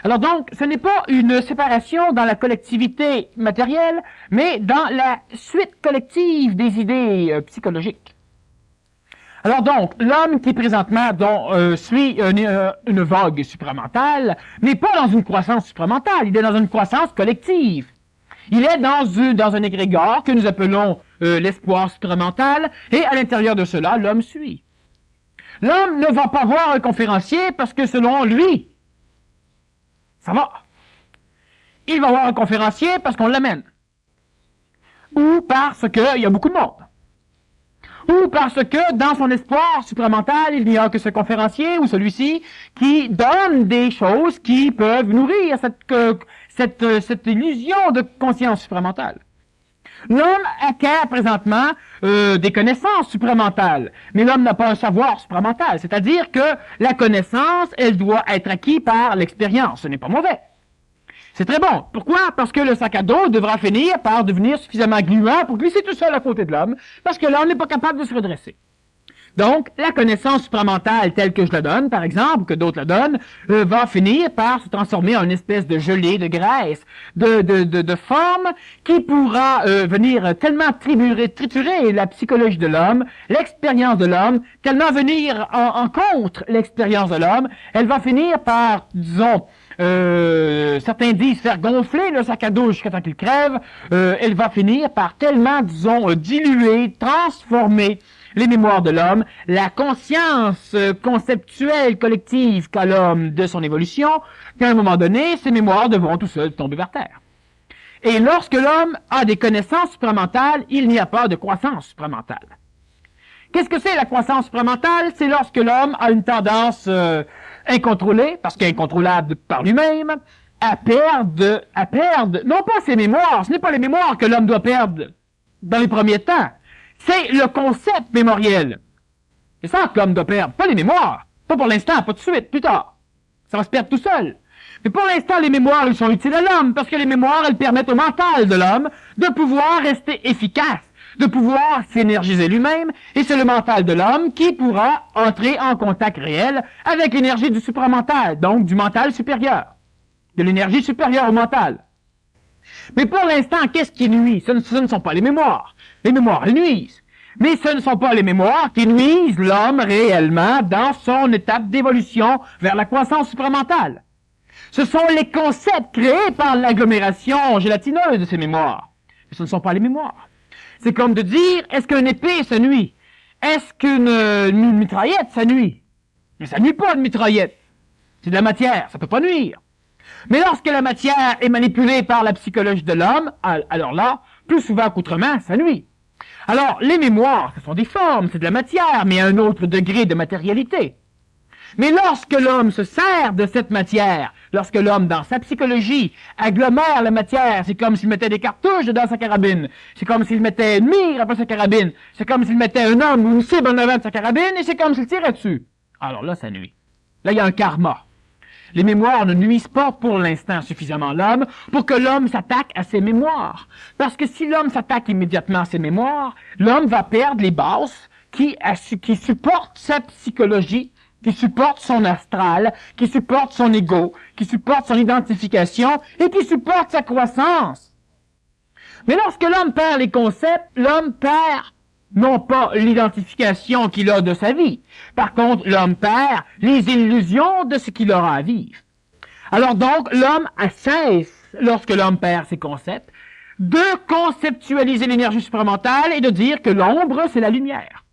Alors donc, ce n'est pas une séparation dans la collectivité matérielle, mais dans la suite collective des idées psychologiques. Alors donc, l'homme qui présentement suit une vogue supramentale n'est pas dans une croissance supramentale, il est dans une croissance collective. Il est dans un égrégore que nous appelons l'espoir supramental, et à l'intérieur de cela, l'homme suit. L'homme ne va pas voir un conférencier parce que selon lui, ça va. Il va voir un conférencier parce qu'on l'amène. Ou parce qu'il y a beaucoup de monde. Ou parce que dans son espoir supramental, il n'y a que ce conférencier ou celui-ci qui donne des choses qui peuvent nourrir cette illusion de conscience supramentale. L'homme acquiert présentement des connaissances supramentales, mais l'homme n'a pas un savoir supramental, c'est-à-dire que la connaissance, elle doit être acquise par l'expérience, ce n'est pas mauvais. C'est très bon. Pourquoi? Parce que le sac à dos devra finir par devenir suffisamment gluant pour glisser tout seul à côté de l'homme, parce que l'homme n'est pas capable de se redresser. Donc, la connaissance supramentale telle que je la donne, par exemple, ou que d'autres la donnent, va finir par se transformer en une espèce de gelée, de graisse, de forme qui pourra venir tellement triturer la psychologie de l'homme, l'expérience de l'homme, tellement venir en contre l'expérience de l'homme, elle va finir par, disons, certains disent faire gonfler le sac à dos jusqu'à temps qu'il crève, elle va finir par tellement, disons, diluer, transformer les mémoires de l'homme, la conscience conceptuelle collective qu'a l'homme de son évolution, qu'à un moment donné, ces mémoires devront tout seuls tomber par terre. Et lorsque l'homme a des connaissances supramentales, il n'y a pas de croissance supramentale. Qu'est-ce que c'est la croissance supramentale? C'est lorsque l'homme a une tendance incontrôlée, parce qu'il est incontrôlable par lui-même, à perdre, non pas ses mémoires, ce n'est pas les mémoires que l'homme doit perdre dans les premiers temps, c'est le concept mémoriel. C'est ça que l'homme doit perdre, pas les mémoires, pas pour l'instant, pas tout de suite, plus tard. Ça va se perdre tout seul. Mais pour l'instant, les mémoires, elles sont utiles à l'homme, parce que les mémoires, elles permettent au mental de l'homme de pouvoir rester efficace, de pouvoir s'énergiser lui-même, et c'est le mental de l'homme qui pourra entrer en contact réel avec l'énergie du supramental, donc du mental supérieur, de l'énergie supérieure au mental. Mais pour l'instant, qu'est-ce qui nuit? Ce ne sont pas les mémoires. Les mémoires, elles nuisent. Mais ce ne sont pas les mémoires qui nuisent l'homme réellement dans son étape d'évolution vers la croissance supramentale. Ce sont les concepts créés par l'agglomération gélatineuse de ces mémoires. Mais ce ne sont pas les mémoires. C'est comme de dire, est-ce qu'une épée, ça nuit? Est-ce qu'une mitraillette, ça nuit? Mais ça nuit pas, une mitraillette. C'est de la matière, ça peut pas nuire. Mais lorsque la matière est manipulée par la psychologie de l'homme, alors là, plus souvent qu'autrement, ça nuit. Alors, les mémoires, ce sont des formes, c'est de la matière, mais à un autre degré de matérialité. Mais lorsque l'homme se sert de cette matière, lorsque l'homme, dans sa psychologie, agglomère la matière, c'est comme s'il mettait des cartouches dans sa carabine, c'est comme s'il mettait une mire après sa carabine, c'est comme s'il mettait un homme ou une cible en avant de sa carabine, et c'est comme s'il tirait dessus. Alors là, ça nuit. Là, il y a un karma. Les mémoires ne nuisent pas pour l'instant suffisamment l'homme pour que l'homme s'attaque à ses mémoires. Parce que si l'homme s'attaque immédiatement à ses mémoires, l'homme va perdre les bases qui supportent sa psychologie, qui supportent son astral, qui supportent son ego, qui supportent son identification et qui supportent sa croissance. Mais lorsque l'homme perd les concepts, l'homme perd non pas l'identification qu'il a de sa vie. Par contre, l'homme perd les illusions de ce qu'il aura à vivre. Alors donc, l'homme cesse, lorsque l'homme perd ses concepts, de conceptualiser l'énergie supramentale et de dire que l'ombre, c'est la lumière.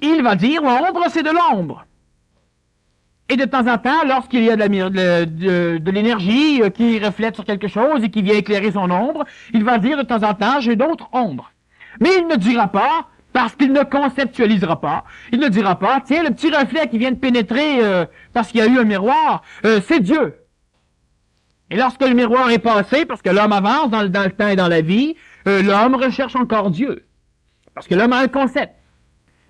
Il va dire l'ombre, c'est de l'ombre. Et de temps en temps, lorsqu'il y a de l'énergie qui reflète sur quelque chose et qui vient éclairer son ombre, il va dire de temps en temps, j'ai d'autres ombres. Mais il ne dira pas, parce qu'il ne conceptualisera pas, il ne dira pas, tiens, le petit reflet qui vient de pénétrer parce qu'il y a eu un miroir, c'est Dieu. Et lorsque le miroir est passé, parce que l'homme avance dans le temps et dans la vie, l'homme recherche encore Dieu. Parce que l'homme a un concept.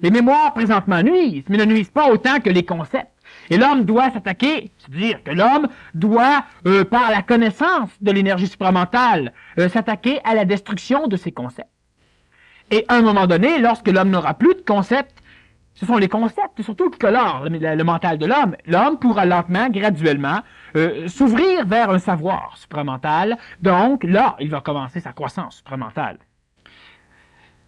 Les mémoires présentement nuisent, mais ne nuisent pas autant que les concepts. Et l'homme doit s'attaquer, c'est-à-dire que l'homme doit, par la connaissance de l'énergie supramentale, s'attaquer à la destruction de ces concepts. Et à un moment donné, lorsque l'homme n'aura plus de concepts, ce sont les concepts, surtout qui colorent le mental de l'homme. L'homme pourra lentement, graduellement, s'ouvrir vers un savoir supramental. Donc, là, il va commencer sa croissance supramentale.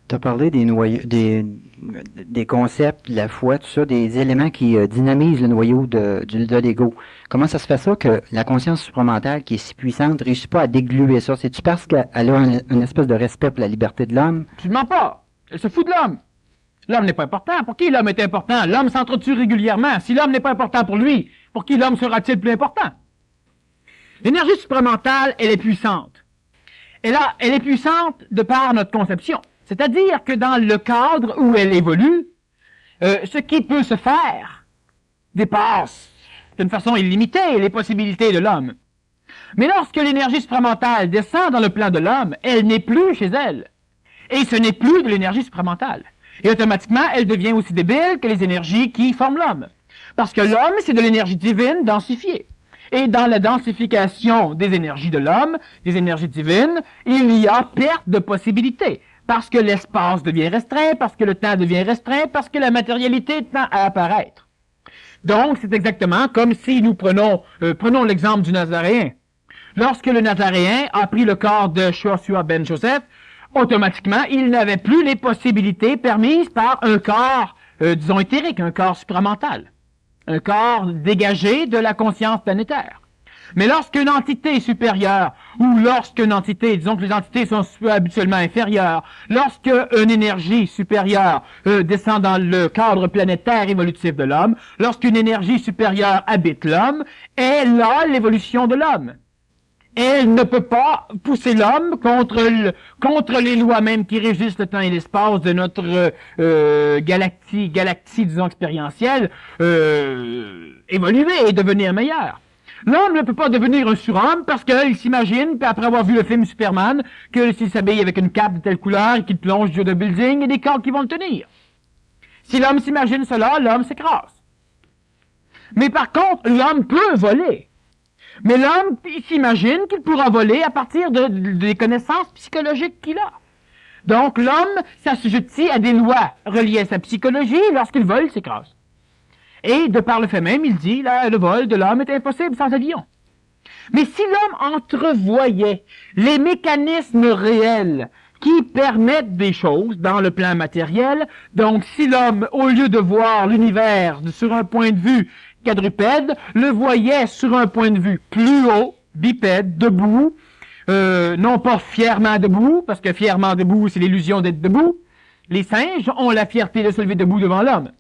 Tu as parlé des concepts, de la foi, tout ça, des éléments qui dynamisent le noyau de l'ego. Comment ça se fait ça que la conscience supramentale, qui est si puissante, ne réussit pas à dégluer ça? C'est-tu parce qu'elle a une espèce de respect pour la liberté de l'homme? Absolument pas. Elle se fout de l'homme. L'homme n'est pas important. Pour qui l'homme est important? L'homme s'entretue régulièrement. Si l'homme n'est pas important pour lui, pour qui l'homme sera-t-il plus important? L'énergie supramentale, elle est puissante. Et là, elle est puissante de par notre conception. C'est-à-dire que dans le cadre où elle évolue, ce qui peut se faire dépasse d'une façon illimitée les possibilités de l'homme. Mais lorsque l'énergie supramentale descend dans le plan de l'homme, elle n'est plus chez elle. Et ce n'est plus de l'énergie supramentale. Et automatiquement, elle devient aussi débile que les énergies qui forment l'homme. Parce que l'homme, c'est de l'énergie divine densifiée. Et dans la densification des énergies de l'homme, des énergies divines, il y a perte de possibilités. Parce que l'espace devient restreint, parce que le temps devient restreint, parce que la matérialité tend à apparaître. Donc, c'est exactement comme si nous prenons l'exemple du Nazaréen. Lorsque le Nazaréen a pris le corps de Joshua ben Joseph, automatiquement, il n'avait plus les possibilités permises par un corps, disons, éthérique, un corps supramental. Un corps dégagé de la conscience planétaire. Mais lorsqu'une entité est supérieure, ou lorsqu'une entité, disons que les entités sont habituellement inférieures, lorsqu'une énergie supérieure descend dans le cadre planétaire évolutif de l'homme, lorsqu'une énergie supérieure habite l'homme, elle a l'évolution de l'homme. Elle ne peut pas pousser l'homme contre les lois même qui régissent le temps et l'espace de notre galaxie, disons, expérientielle, évoluer et devenir meilleur. L'homme ne peut pas devenir un surhomme parce qu'il s'imagine, après avoir vu le film Superman, que s'il s'habille avec une cape de telle couleur et qu'il plonge du haut d'un building, il y a des corps qui vont le tenir. Si l'homme s'imagine cela, l'homme s'écrase. Mais par contre, l'homme peut voler. Mais l'homme, il s'imagine qu'il pourra voler à partir des connaissances psychologiques qu'il a. Donc l'homme s'assujettit à des lois reliées à sa psychologie, et lorsqu'il vole, il s'écrase. Et de par le fait même, il dit, là, le vol de l'homme est impossible sans avion. Mais si l'homme entrevoyait les mécanismes réels qui permettent des choses dans le plan matériel, donc si l'homme, au lieu de voir l'univers sur un point de vue quadrupède, le voyait sur un point de vue plus haut, bipède, debout, non pas fièrement debout, parce que fièrement debout, c'est l'illusion d'être debout. Les singes ont la fierté de se lever debout devant l'homme,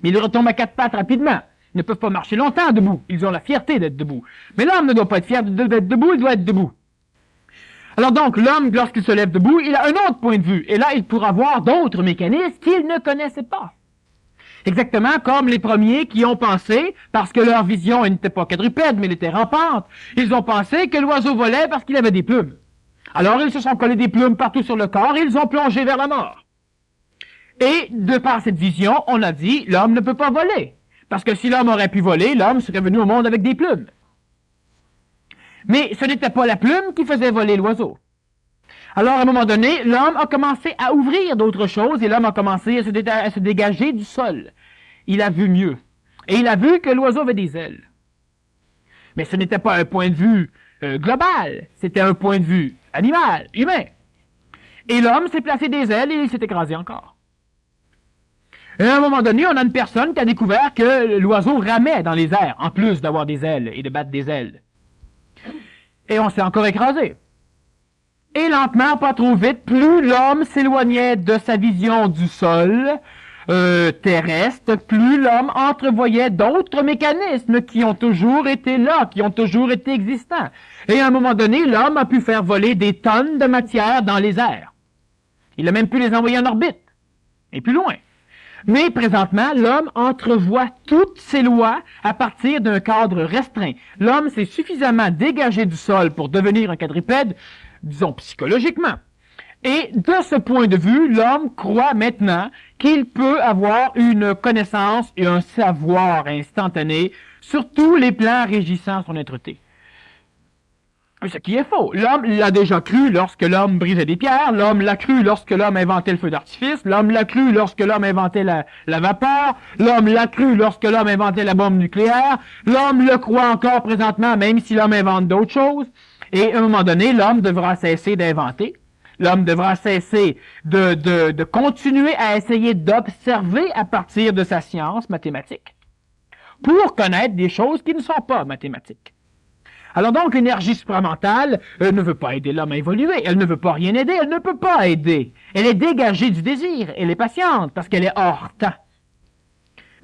mais ils retombent à quatre pattes rapidement. Ils ne peuvent pas marcher longtemps debout. Ils ont la fierté d'être debout. Mais l'homme ne doit pas être fier d'être debout, il doit être debout. Alors donc, l'homme, lorsqu'il se lève debout, il a un autre point de vue. Et là, il pourra voir d'autres mécanismes qu'il ne connaissait pas. Exactement comme les premiers qui ont pensé, parce que leur vision n'était pas quadrupède, mais elle était rampante, ils ont pensé que l'oiseau volait parce qu'il avait des plumes. Alors ils se sont collés des plumes partout sur le corps et ils ont plongé vers la mort. Et de par cette vision, on a dit, l'homme ne peut pas voler. Parce que si l'homme aurait pu voler, l'homme serait venu au monde avec des plumes. Mais ce n'était pas la plume qui faisait voler l'oiseau. Alors, à un moment donné, l'homme a commencé à ouvrir d'autres choses et l'homme a commencé à se dégager du sol. Il a vu mieux. Et il a vu que l'oiseau avait des ailes. Mais ce n'était pas un point de vue global, c'était un point de vue animal, humain. Et l'homme s'est placé des ailes et il s'est écrasé encore. Et à un moment donné, on a une personne qui a découvert que l'oiseau ramait dans les airs, en plus d'avoir des ailes et de battre des ailes. Et on s'est encore écrasé. Et lentement, pas trop vite, plus l'homme s'éloignait de sa vision du sol terrestre, plus l'homme entrevoyait d'autres mécanismes qui ont toujours été là, qui ont toujours été existants. Et à un moment donné, l'homme a pu faire voler des tonnes de matière dans les airs. Il a même pu les envoyer en orbite, et plus loin. Mais présentement, l'homme entrevoit toutes ces lois à partir d'un cadre restreint. L'homme s'est suffisamment dégagé du sol pour devenir un quadrupède, disons psychologiquement. Et de ce point de vue, l'homme croit maintenant qu'il peut avoir une connaissance et un savoir instantané sur tous les plans régissant son être-té. Ce qui est faux. L'homme l'a déjà cru lorsque l'homme brisait des pierres, l'homme l'a cru lorsque l'homme inventait le feu d'artifice, l'homme l'a cru lorsque l'homme inventait la vapeur, l'homme l'a cru lorsque l'homme inventait la bombe nucléaire, l'homme le croit encore présentement même si l'homme invente d'autres choses. Et à un moment donné, l'homme devra cesser d'inventer. L'homme devra cesser de continuer à essayer d'observer à partir de sa science mathématique pour connaître des choses qui ne sont pas mathématiques. Alors donc, l'énergie supramentale ne veut pas aider l'homme à évoluer. Elle ne veut pas rien aider. Elle ne peut pas aider. Elle est dégagée du désir. Elle est patiente parce qu'elle est hors temps.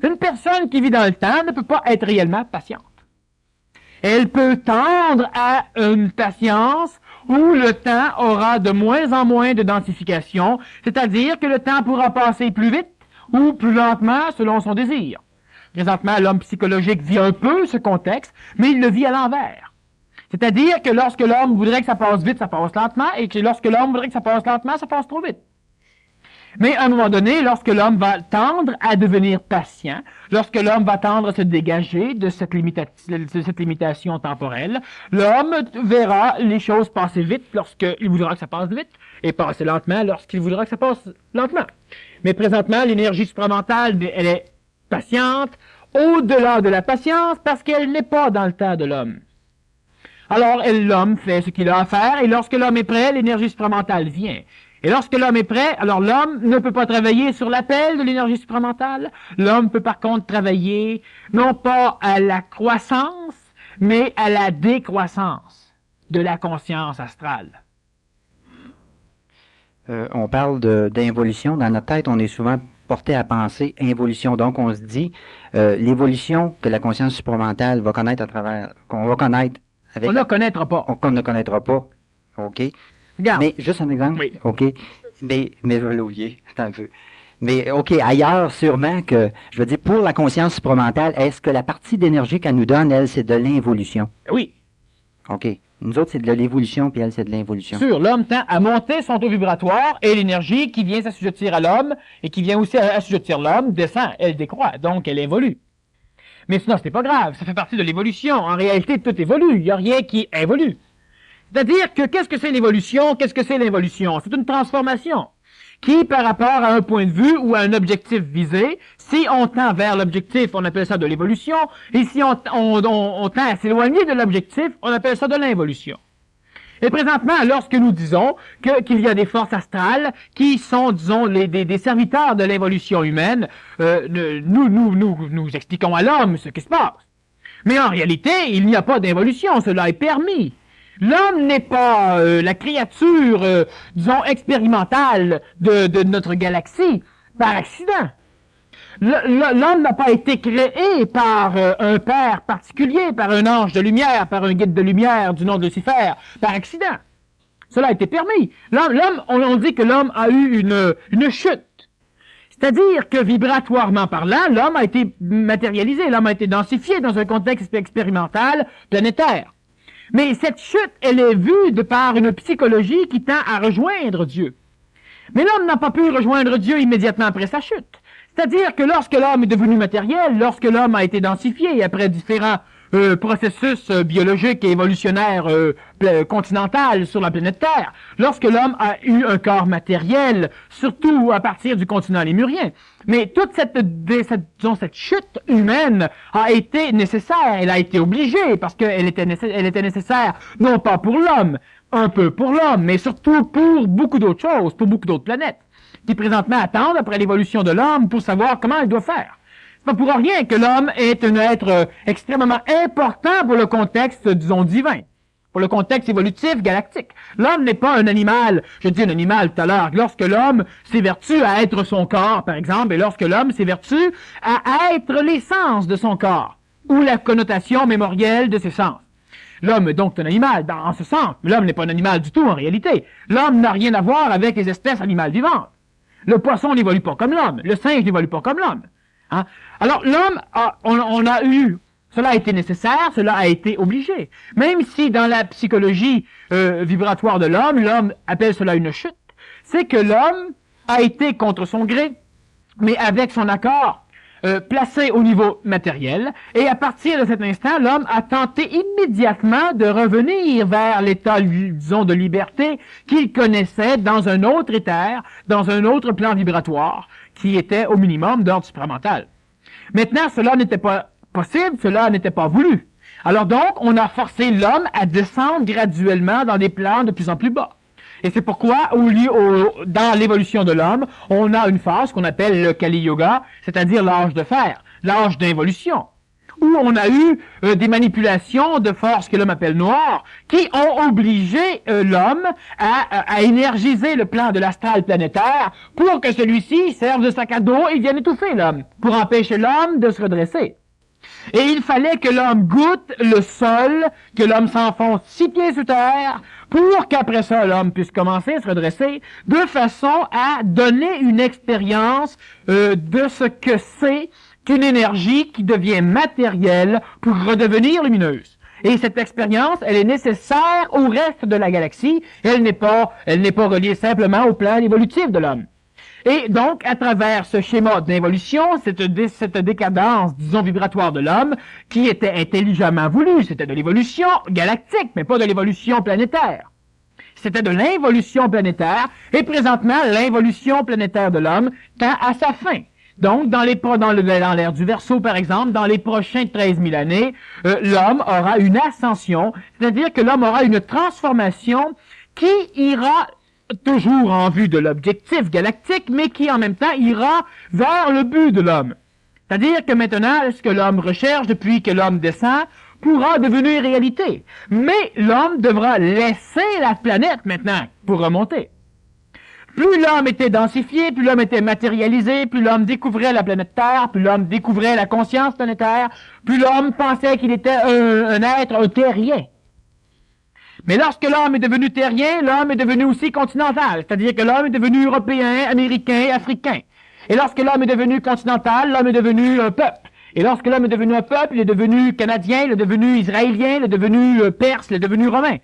Une personne qui vit dans le temps ne peut pas être réellement patiente. Elle peut tendre à une patience où le temps aura de moins en moins de densification, c'est-à-dire que le temps pourra passer plus vite ou plus lentement selon son désir. Présentement, l'homme psychologique vit un peu ce contexte, mais il le vit à l'envers. C'est-à-dire que lorsque l'homme voudrait que ça passe vite, ça passe lentement, et que lorsque l'homme voudrait que ça passe lentement, ça passe trop vite. Mais à un moment donné, lorsque l'homme va tendre à devenir patient, lorsque l'homme va tendre à se dégager de cette limitation temporelle, l'homme verra les choses passer vite lorsqu'il voudra que ça passe vite, et passer lentement lorsqu'il voudra que ça passe lentement. Mais présentement, l'énergie supramentale, elle est patiente, au-delà de la patience, parce qu'elle n'est pas dans le temps de l'homme. Alors, l'homme fait ce qu'il a à faire, et lorsque l'homme est prêt, l'énergie supramentale vient. Et lorsque l'homme est prêt, alors l'homme ne peut pas travailler sur l'appel de l'énergie supramentale. L'homme peut par contre travailler, non pas à la croissance, mais à la décroissance de la conscience astrale. On parle d'involution. Dans notre tête, on est souvent porté à penser involution. Donc, on se dit, l'évolution que la conscience supramentale va connaître qu'on va connaître avec... On ne connaîtra pas. Qu'on ne connaîtra pas. OK. Regarde. Mais, juste un exemple. Oui. OK. Mais je vais l'oublier. Attends un peu. Mais, OK, ailleurs, sûrement que, je veux dire, pour la conscience supramentale, est-ce que la partie d'énergie qu'elle nous donne, elle, c'est de l'involution? Oui. OK. Nous autres, c'est de l'évolution, puis elle, c'est de l'involution. Sûr, l'homme tend à monter son taux vibratoire et l'énergie qui vient s'assujettir à l'homme et qui vient aussi assujettir l'homme descend, elle décroît, donc elle évolue. Mais sinon, c'est pas grave, ça fait partie de l'évolution. En réalité, tout évolue, il n'y a rien qui évolue. C'est-à-dire que qu'est-ce que c'est l'évolution? Qu'est-ce que c'est l'involution? C'est une transformation qui, par rapport à un point de vue ou à un objectif visé, si on tend vers l'objectif, on appelle ça de l'évolution, et si on tend à s'éloigner de l'objectif, on appelle ça de l'involution. Et présentement, lorsque nous disons qu'il y a des forces astrales qui sont, disons, des serviteurs de l'évolution humaine, nous expliquons à l'homme ce qui se passe. Mais en réalité, il n'y a pas d'involution, cela est permis. L'homme n'est pas la créature, disons, expérimentale de notre galaxie par accident. L'homme n'a pas été créé par un père particulier, par un ange de lumière, par un guide de lumière du nom de Lucifer, par accident. Cela a été permis. L'homme, on dit que l'homme a eu une chute. C'est-à-dire que vibratoirement parlant, l'homme a été matérialisé, l'homme a été densifié dans un contexte expérimental planétaire. Mais cette chute, elle est vue de par une psychologie qui tend à rejoindre Dieu. Mais l'homme n'a pas pu rejoindre Dieu immédiatement après sa chute. C'est-à-dire que lorsque l'homme est devenu matériel, lorsque l'homme a été densifié après différents processus biologiques et évolutionnaires continentaux sur la planète Terre, lorsque l'homme a eu un corps matériel, surtout à partir du continent lémurien. Mais toute cette chute humaine a été nécessaire, elle a été obligée, parce qu'elle était nécessaire, non pas pour l'homme, un peu pour l'homme, mais surtout pour beaucoup d'autres choses, pour beaucoup d'autres planètes, qui présentement attendent après l'évolution de l'homme pour savoir comment il doit faire. C'est pas pour rien que l'homme est un être extrêmement important pour le contexte, disons, divin, pour le contexte évolutif galactique. L'homme n'est pas un animal, je dis un animal tout à l'heure, lorsque l'homme s'évertue à être son corps, par exemple, et lorsque l'homme s'évertue à être l'essence de son corps, ou la connotation mémorielle de ses sens. L'homme est donc un animal, en ce sens, mais l'homme n'est pas un animal du tout en réalité. L'homme n'a rien à voir avec les espèces animales vivantes. Le poisson n'évolue pas comme l'homme, le singe n'évolue pas comme l'homme. Hein? Alors l'homme, on a eu, cela a été nécessaire, cela a été obligé. Même si dans la psychologie vibratoire de l'homme appelle cela une chute, c'est que l'homme a été contre son gré, mais avec son accord, placé au niveau matériel, et à partir de cet instant, l'homme a tenté immédiatement de revenir vers l'état, disons, de liberté qu'il connaissait dans un autre éther, dans un autre plan vibratoire, qui était au minimum d'ordre supramental. Maintenant, cela n'était pas possible, cela n'était pas voulu. Alors donc, on a forcé l'homme à descendre graduellement dans des plans de plus en plus bas. Et c'est pourquoi, dans l'évolution de l'homme, on a une phase qu'on appelle le Kali Yoga, c'est-à-dire l'âge de fer, l'âge d'involution, où on a eu des manipulations de forces que l'homme appelle noires, qui ont obligé l'homme à énergiser le plan de l'astral planétaire pour que celui-ci serve de sac à dos et vienne étouffer l'homme, pour empêcher l'homme de se redresser. Et il fallait que l'homme goûte le sol, que l'homme s'enfonce 6 pieds sous terre, pour qu'après ça, l'homme puisse commencer à se redresser, de façon à donner une expérience de ce que c'est qu'une énergie qui devient matérielle pour redevenir lumineuse. Et cette expérience, elle est nécessaire au reste de la galaxie, elle n'est pas reliée simplement au plan évolutif de l'homme. Et donc, à travers ce schéma d'involution, cette décadence, disons, vibratoire de l'homme, qui était intelligemment voulue, c'était de l'évolution galactique, mais pas de l'évolution planétaire. C'était de l'involution planétaire, et présentement, l'involution planétaire de l'homme tend à sa fin. Donc, dans l'ère du Verseau, par exemple, dans les prochains 13 000 années, l'homme aura une ascension, c'est-à-dire que l'homme aura une transformation qui ira toujours en vue de l'objectif galactique, mais qui en même temps ira vers le but de l'homme. C'est-à-dire que maintenant, ce que l'homme recherche depuis que l'homme descend, pourra devenir réalité. Mais l'homme devra laisser la planète maintenant pour remonter. Plus l'homme était densifié, plus l'homme était matérialisé, plus l'homme découvrait la planète Terre, plus l'homme découvrait la conscience planétaire, plus l'homme pensait qu'il était un être, un terrien. Mais lorsque l'homme est devenu terrien, l'homme est devenu aussi continental, c'est-à-dire que l'homme est devenu européen, américain, africain. Et lorsque l'homme est devenu continental, l'homme est devenu un peuple. Et lorsque l'homme est devenu un peuple, il est devenu canadien, il est devenu israélien, il est devenu perse, il est devenu romain.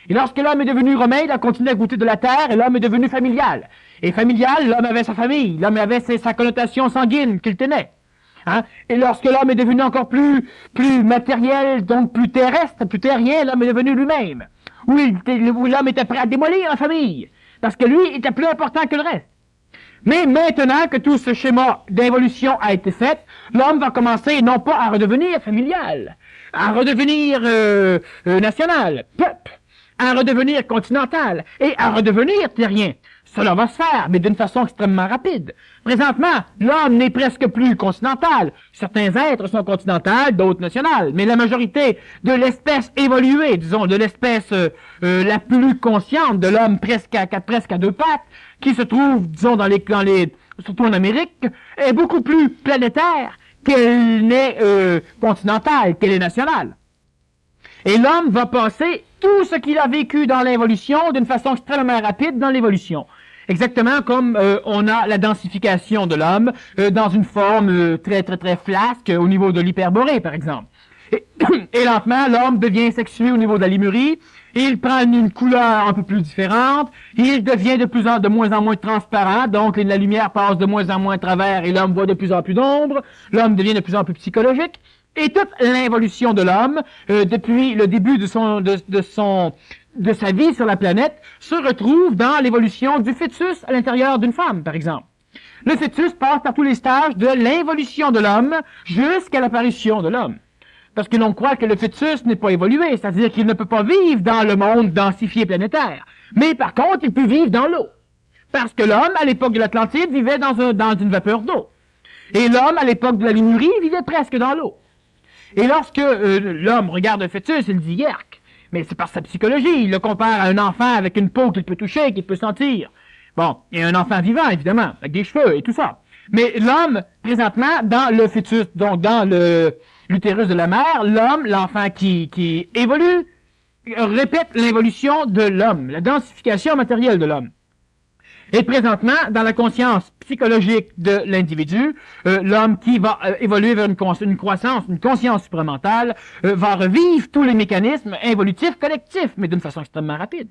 Et lorsque l'homme est devenu romain, il a continué à goûter de la terre et l'homme est devenu familial. Et familial, l'homme avait sa famille, l'homme avait sa connotation sanguine qu'il tenait. Hein? Et lorsque l'homme est devenu encore plus matériel, donc plus terrestre, plus terrien, l'homme est devenu lui-même. Où l'homme était prêt à démolir la famille, parce que lui était plus important que le reste. Mais maintenant que tout ce schéma d'involution a été fait, l'homme va commencer non pas à redevenir familial, à redevenir national, peuple, à redevenir continental et à redevenir terrien. Cela va se faire, mais d'une façon extrêmement rapide. Présentement, l'homme n'est presque plus continental. Certains êtres sont continentaux, d'autres nationales. Mais la majorité de l'espèce évoluée, disons, de l'espèce la plus consciente de l'homme presque à deux pattes, qui se trouve, disons, surtout en Amérique, est beaucoup plus planétaire qu'elle n'est continentale, qu'elle est nationale. Et l'homme va passer tout ce qu'il a vécu dans l'évolution d'une façon extrêmement rapide dans l'évolution. Exactement comme on a la densification de l'homme dans une forme très flasque au niveau de l'hyperborée, par exemple. Et lentement, l'homme devient sexué au niveau de la Lémurie, il prend une couleur un peu plus différente, il devient de moins en moins transparent, donc la lumière passe de moins en moins à travers et l'homme voit de plus en plus d'ombre, l'homme devient de plus en plus psychologique. Et toute l'évolution de l'homme, depuis le début de sa vie sur la planète, se retrouve dans l'évolution du fœtus à l'intérieur d'une femme, par exemple. Le fœtus passe par tous les stages de l'involution de l'homme jusqu'à l'apparition de l'homme. Parce que l'on croit que le fœtus n'est pas évolué, c'est-à-dire qu'il ne peut pas vivre dans le monde densifié planétaire. Mais par contre, il peut vivre dans l'eau. Parce que l'homme, à l'époque de l'Atlantide, vivait dans une vapeur d'eau. Et l'homme, à l'époque de la Lémurie, vivait presque dans l'eau. Et lorsque l'homme regarde un fœtus, il dit « yerk ». Mais c'est par sa psychologie. Il le compare à un enfant avec une peau qu'il peut toucher, qu'il peut sentir. Bon, et un enfant vivant, évidemment, avec des cheveux et tout ça. Mais l'homme, présentement, dans le fœtus, donc dans l'utérus de la mère, l'homme, l'enfant qui évolue, répète l'évolution de l'homme, la densification matérielle de l'homme. Et présentement, dans la conscience psychologique de l'individu, l'homme qui va évoluer vers une conscience supramentale, va revivre tous les mécanismes involutifs collectifs, mais d'une façon extrêmement rapide.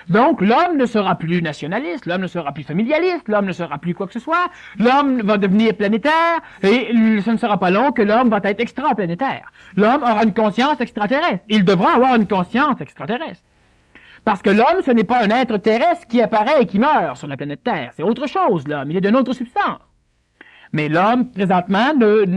Donc, l'homme ne sera plus nationaliste, l'homme ne sera plus familialiste, l'homme ne sera plus quoi que ce soit, l'homme va devenir planétaire, et ce ne sera pas long que l'homme va être extraplanétaire. L'homme aura une conscience extraterrestre. Il devra avoir une conscience extraterrestre. Parce que l'homme, ce n'est pas un être terrestre qui apparaît et qui meurt sur la planète Terre. C'est autre chose, l'homme. Il est d'une autre substance. Mais l'homme, présentement,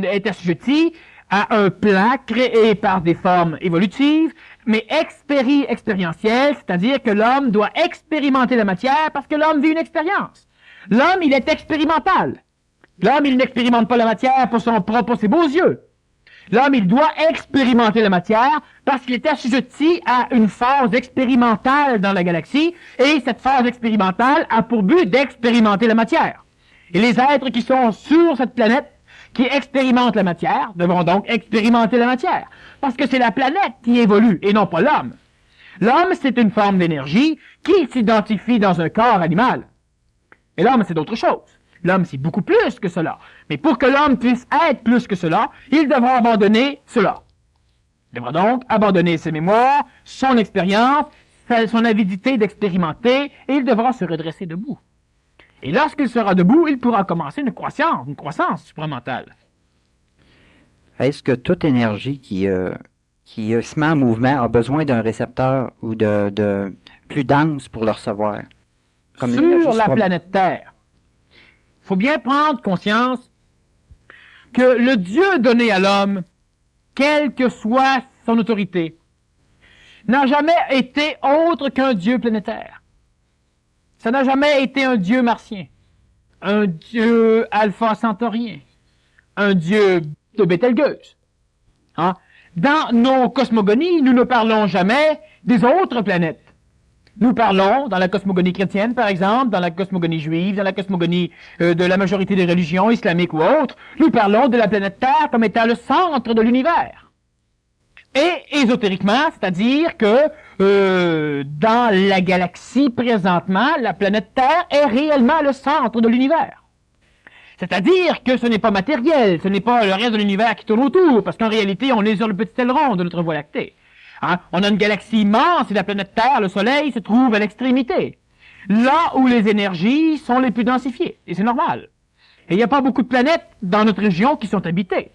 est assujetti à un plan créé par des formes évolutives, mais expérientielles, c'est-à-dire que l'homme doit expérimenter la matière parce que l'homme vit une expérience. L'homme, il est expérimental. L'homme, il n'expérimente pas la matière pour ses beaux yeux. L'homme, il doit expérimenter la matière parce qu'il est assujetti à une phase expérimentale dans la galaxie et cette phase expérimentale a pour but d'expérimenter la matière. Et les êtres qui sont sur cette planète, qui expérimentent la matière, devront donc expérimenter la matière. Parce que c'est la planète qui évolue et non pas l'homme. L'homme, c'est une forme d'énergie qui s'identifie dans un corps animal. Et l'homme, c'est d'autre chose. L'homme, c'est beaucoup plus que cela. Mais pour que l'homme puisse être plus que cela, il devra abandonner cela. Il devra donc abandonner ses mémoires, son expérience, son avidité d'expérimenter, et il devra se redresser debout. Et lorsqu'il sera debout, il pourra commencer une croissance supramentale. Est-ce que toute énergie qui se met en mouvement a besoin d'un récepteur ou de plus dense pour le recevoir? Comme sur la planète Terre, il faut bien prendre conscience que le Dieu donné à l'homme, quelle que soit son autorité, n'a jamais été autre qu'un Dieu planétaire. Ça n'a jamais été un Dieu martien, un Dieu alpha centaurien, un Dieu de Bételgeuse. Hein? dans nos cosmogonies, nous ne parlons jamais des autres planètes. Nous parlons, dans la cosmogonie chrétienne par exemple, dans la cosmogonie juive, dans la cosmogonie de la majorité des religions islamiques ou autres, nous parlons de la planète Terre comme étant le centre de l'univers. Et ésotériquement, c'est-à-dire que dans la galaxie présentement, la planète Terre est réellement le centre de l'univers. C'est-à-dire que ce n'est pas matériel, ce n'est pas le reste de l'univers qui tourne autour, parce qu'en réalité, on est sur le petit aileron de notre Voie lactée. Hein? On a une galaxie immense et la planète Terre, le Soleil, se trouve à l'extrémité. Là où les énergies sont les plus densifiées. Et c'est normal. Et il n'y a pas beaucoup de planètes dans notre région qui sont habitées.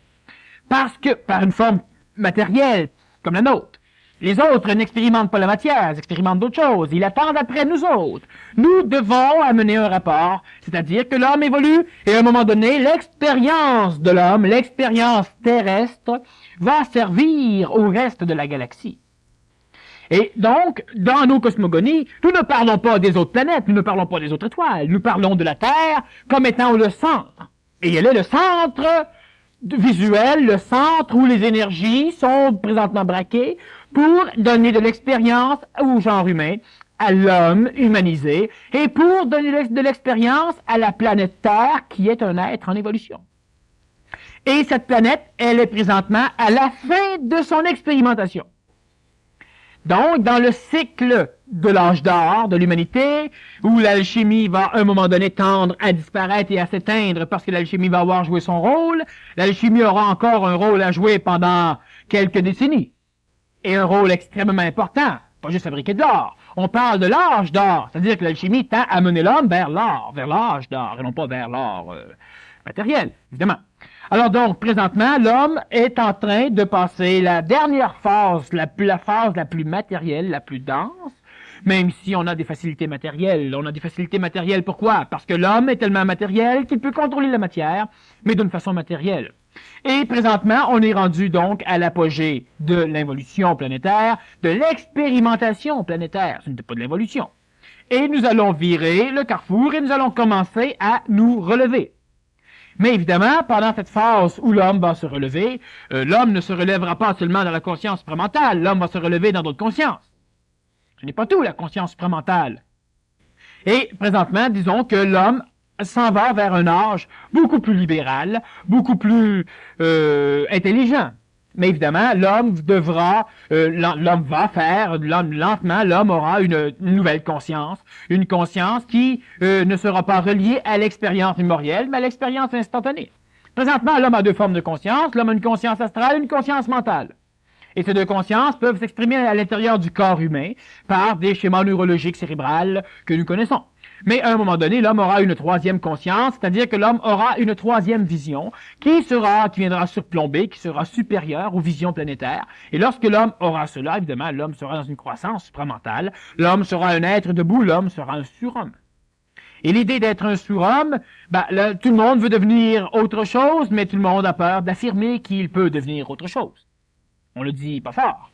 Parce que, par une forme matérielle, comme la nôtre. Les autres n'expérimentent pas la matière, ils expérimentent d'autres choses. Ils attendent après nous autres. Nous devons amener un rapport, c'est-à-dire que l'homme évolue, et à un moment donné, l'expérience de l'homme, l'expérience terrestre, va servir au reste de la galaxie. Et donc, dans nos cosmogonies, nous ne parlons pas des autres planètes, nous ne parlons pas des autres étoiles, nous parlons de la Terre comme étant le centre. Et elle est le centre visuel, le centre où les énergies sont présentement braquées pour donner de l'expérience au genre humain, à l'homme humanisé, et pour donner de l'expérience à la planète Terre, qui est un être en évolution. Et cette planète, elle est présentement à la fin de son expérimentation. Donc, dans le cycle de l'âge d'or de l'humanité, où l'alchimie va à un moment donné tendre à disparaître et à s'éteindre parce que l'alchimie va avoir joué son rôle, l'alchimie aura encore un rôle à jouer pendant quelques décennies. Et un rôle extrêmement important, pas juste fabriquer de l'or. On parle de l'âge d'or, c'est-à-dire que l'alchimie tend à mener l'homme vers l'or, vers l'âge d'or, et non pas vers l'or matériel, évidemment. Alors donc, présentement, l'homme est en train de passer la dernière phase, la phase la plus matérielle, la plus dense, même si on a des facilités matérielles. On a des facilités matérielles, pourquoi? Parce que l'homme est tellement matériel qu'il peut contrôler la matière, mais d'une façon matérielle. Et présentement, on est rendu donc à l'apogée de l'involution planétaire, de l'expérimentation planétaire. Ce n'était pas de l'évolution. Et nous allons virer le carrefour et nous allons commencer à nous relever. Mais évidemment, pendant cette phase où l'homme va se relever, l'homme ne se relèvera pas seulement dans la conscience supramentale, l'homme va se relever dans d'autres consciences. Ce n'est pas tout, la conscience supramentale. Et présentement, disons que l'homme s'en va vers un âge beaucoup plus libéral, beaucoup plus intelligent. Mais évidemment, l'homme aura une nouvelle conscience, une conscience qui ne sera pas reliée à l'expérience mémorielle, mais à l'expérience instantanée. Présentement, l'homme a deux formes de conscience. L'homme a une conscience astrale et une conscience mentale. Et ces deux consciences peuvent s'exprimer à l'intérieur du corps humain par des schémas neurologiques cérébrales que nous connaissons. Mais à un moment donné, l'homme aura une troisième conscience, c'est-à-dire que l'homme aura une troisième vision qui viendra surplomber, qui sera supérieure aux visions planétaires. Et lorsque l'homme aura cela, évidemment, l'homme sera dans une croissance supramentale. L'homme sera un être debout, l'homme sera un surhomme. Et l'idée d'être un surhomme, tout le monde veut devenir autre chose, mais tout le monde a peur d'affirmer qu'il peut devenir autre chose. On le dit pas fort.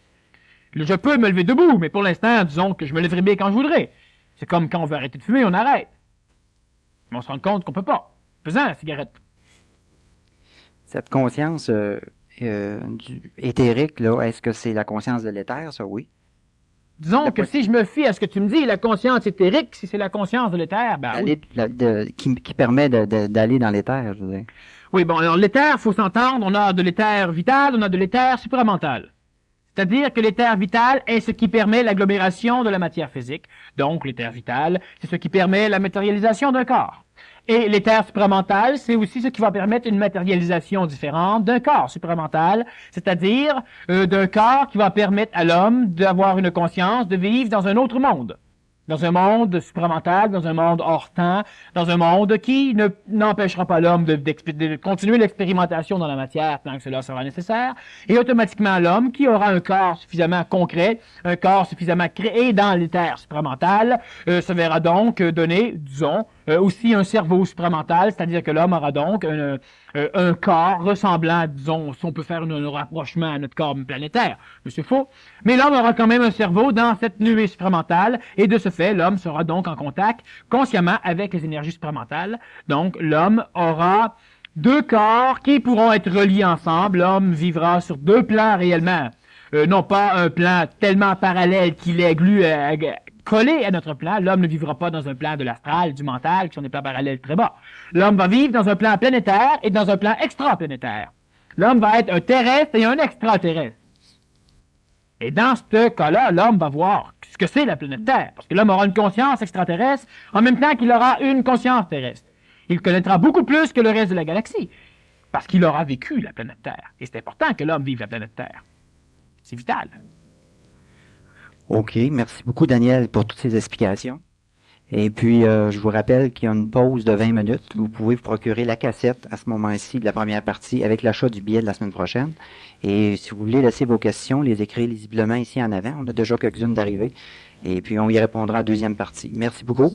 Je peux me lever debout, mais pour l'instant, disons que je me lèverai bien quand je voudrais. C'est comme quand on veut arrêter de fumer, on arrête. Mais on se rend compte qu'on peut pas. Faisant la cigarette. Cette conscience éthérique, là, est-ce que c'est la conscience de l'éther, ça, oui? Disons que si je me fie à ce que tu me dis, la conscience éthérique, si c'est la conscience de l'éther, oui. Qui permet d'aller dans l'éther, je veux dire. Oui, bon, alors l'éther, faut s'entendre, on a de l'éther vital, on a de l'éther supramental. C'est-à-dire que l'éther vital est ce qui permet l'agglomération de la matière physique. Donc, l'éther vital, c'est ce qui permet la matérialisation d'un corps. Et l'éther supramental, c'est aussi ce qui va permettre une matérialisation différente d'un corps supramental, c'est-à-dire d'un corps qui va permettre à l'homme d'avoir une conscience, de vivre dans un autre monde. Dans un monde supramental, dans un monde hors temps, dans un monde qui n'empêchera pas l'homme de continuer l'expérimentation dans la matière tant que cela sera nécessaire, et automatiquement l'homme qui aura un corps suffisamment concret, un corps suffisamment créé dans l'éther supramental, se verra donc donner, disons, aussi un cerveau supramental, c'est-à-dire que l'homme aura donc un corps ressemblant, disons, si on peut faire un rapprochement à notre corps planétaire, c'est faux, mais l'homme aura quand même un cerveau dans cette nuée supramentale, et de ce fait, l'homme sera donc en contact consciemment avec les énergies supramentales. Donc, l'homme aura deux corps qui pourront être reliés ensemble. L'homme vivra sur deux plans réellement. Non pas un plan tellement parallèle qu'il est collé à notre plan. L'homme ne vivra pas dans un plan de l'astral, du mental, qui sont des plans parallèles très bas. L'homme va vivre dans un plan planétaire et dans un plan extraplanétaire. L'homme va être un terrestre et un extraterrestre. Et dans ce cas-là, l'homme va voir ce que c'est la planète Terre. Parce que l'homme aura une conscience extraterrestre en même temps qu'il aura une conscience terrestre. Il connaîtra beaucoup plus que le reste de la galaxie. Parce qu'il aura vécu la planète Terre. Et c'est important que l'homme vive la planète Terre. C'est vital. OK. Merci beaucoup, Daniel, pour toutes ces explications. Et puis, je vous rappelle qu'il y a une pause de 20 minutes. Vous pouvez vous procurer la cassette à ce moment-ci de la première partie avec l'achat du billet de la semaine prochaine. Et si vous voulez laisser vos questions, les écrire lisiblement ici en avant. On a déjà quelques-unes d'arrivées. Et puis, on y répondra à la deuxième partie. Merci beaucoup.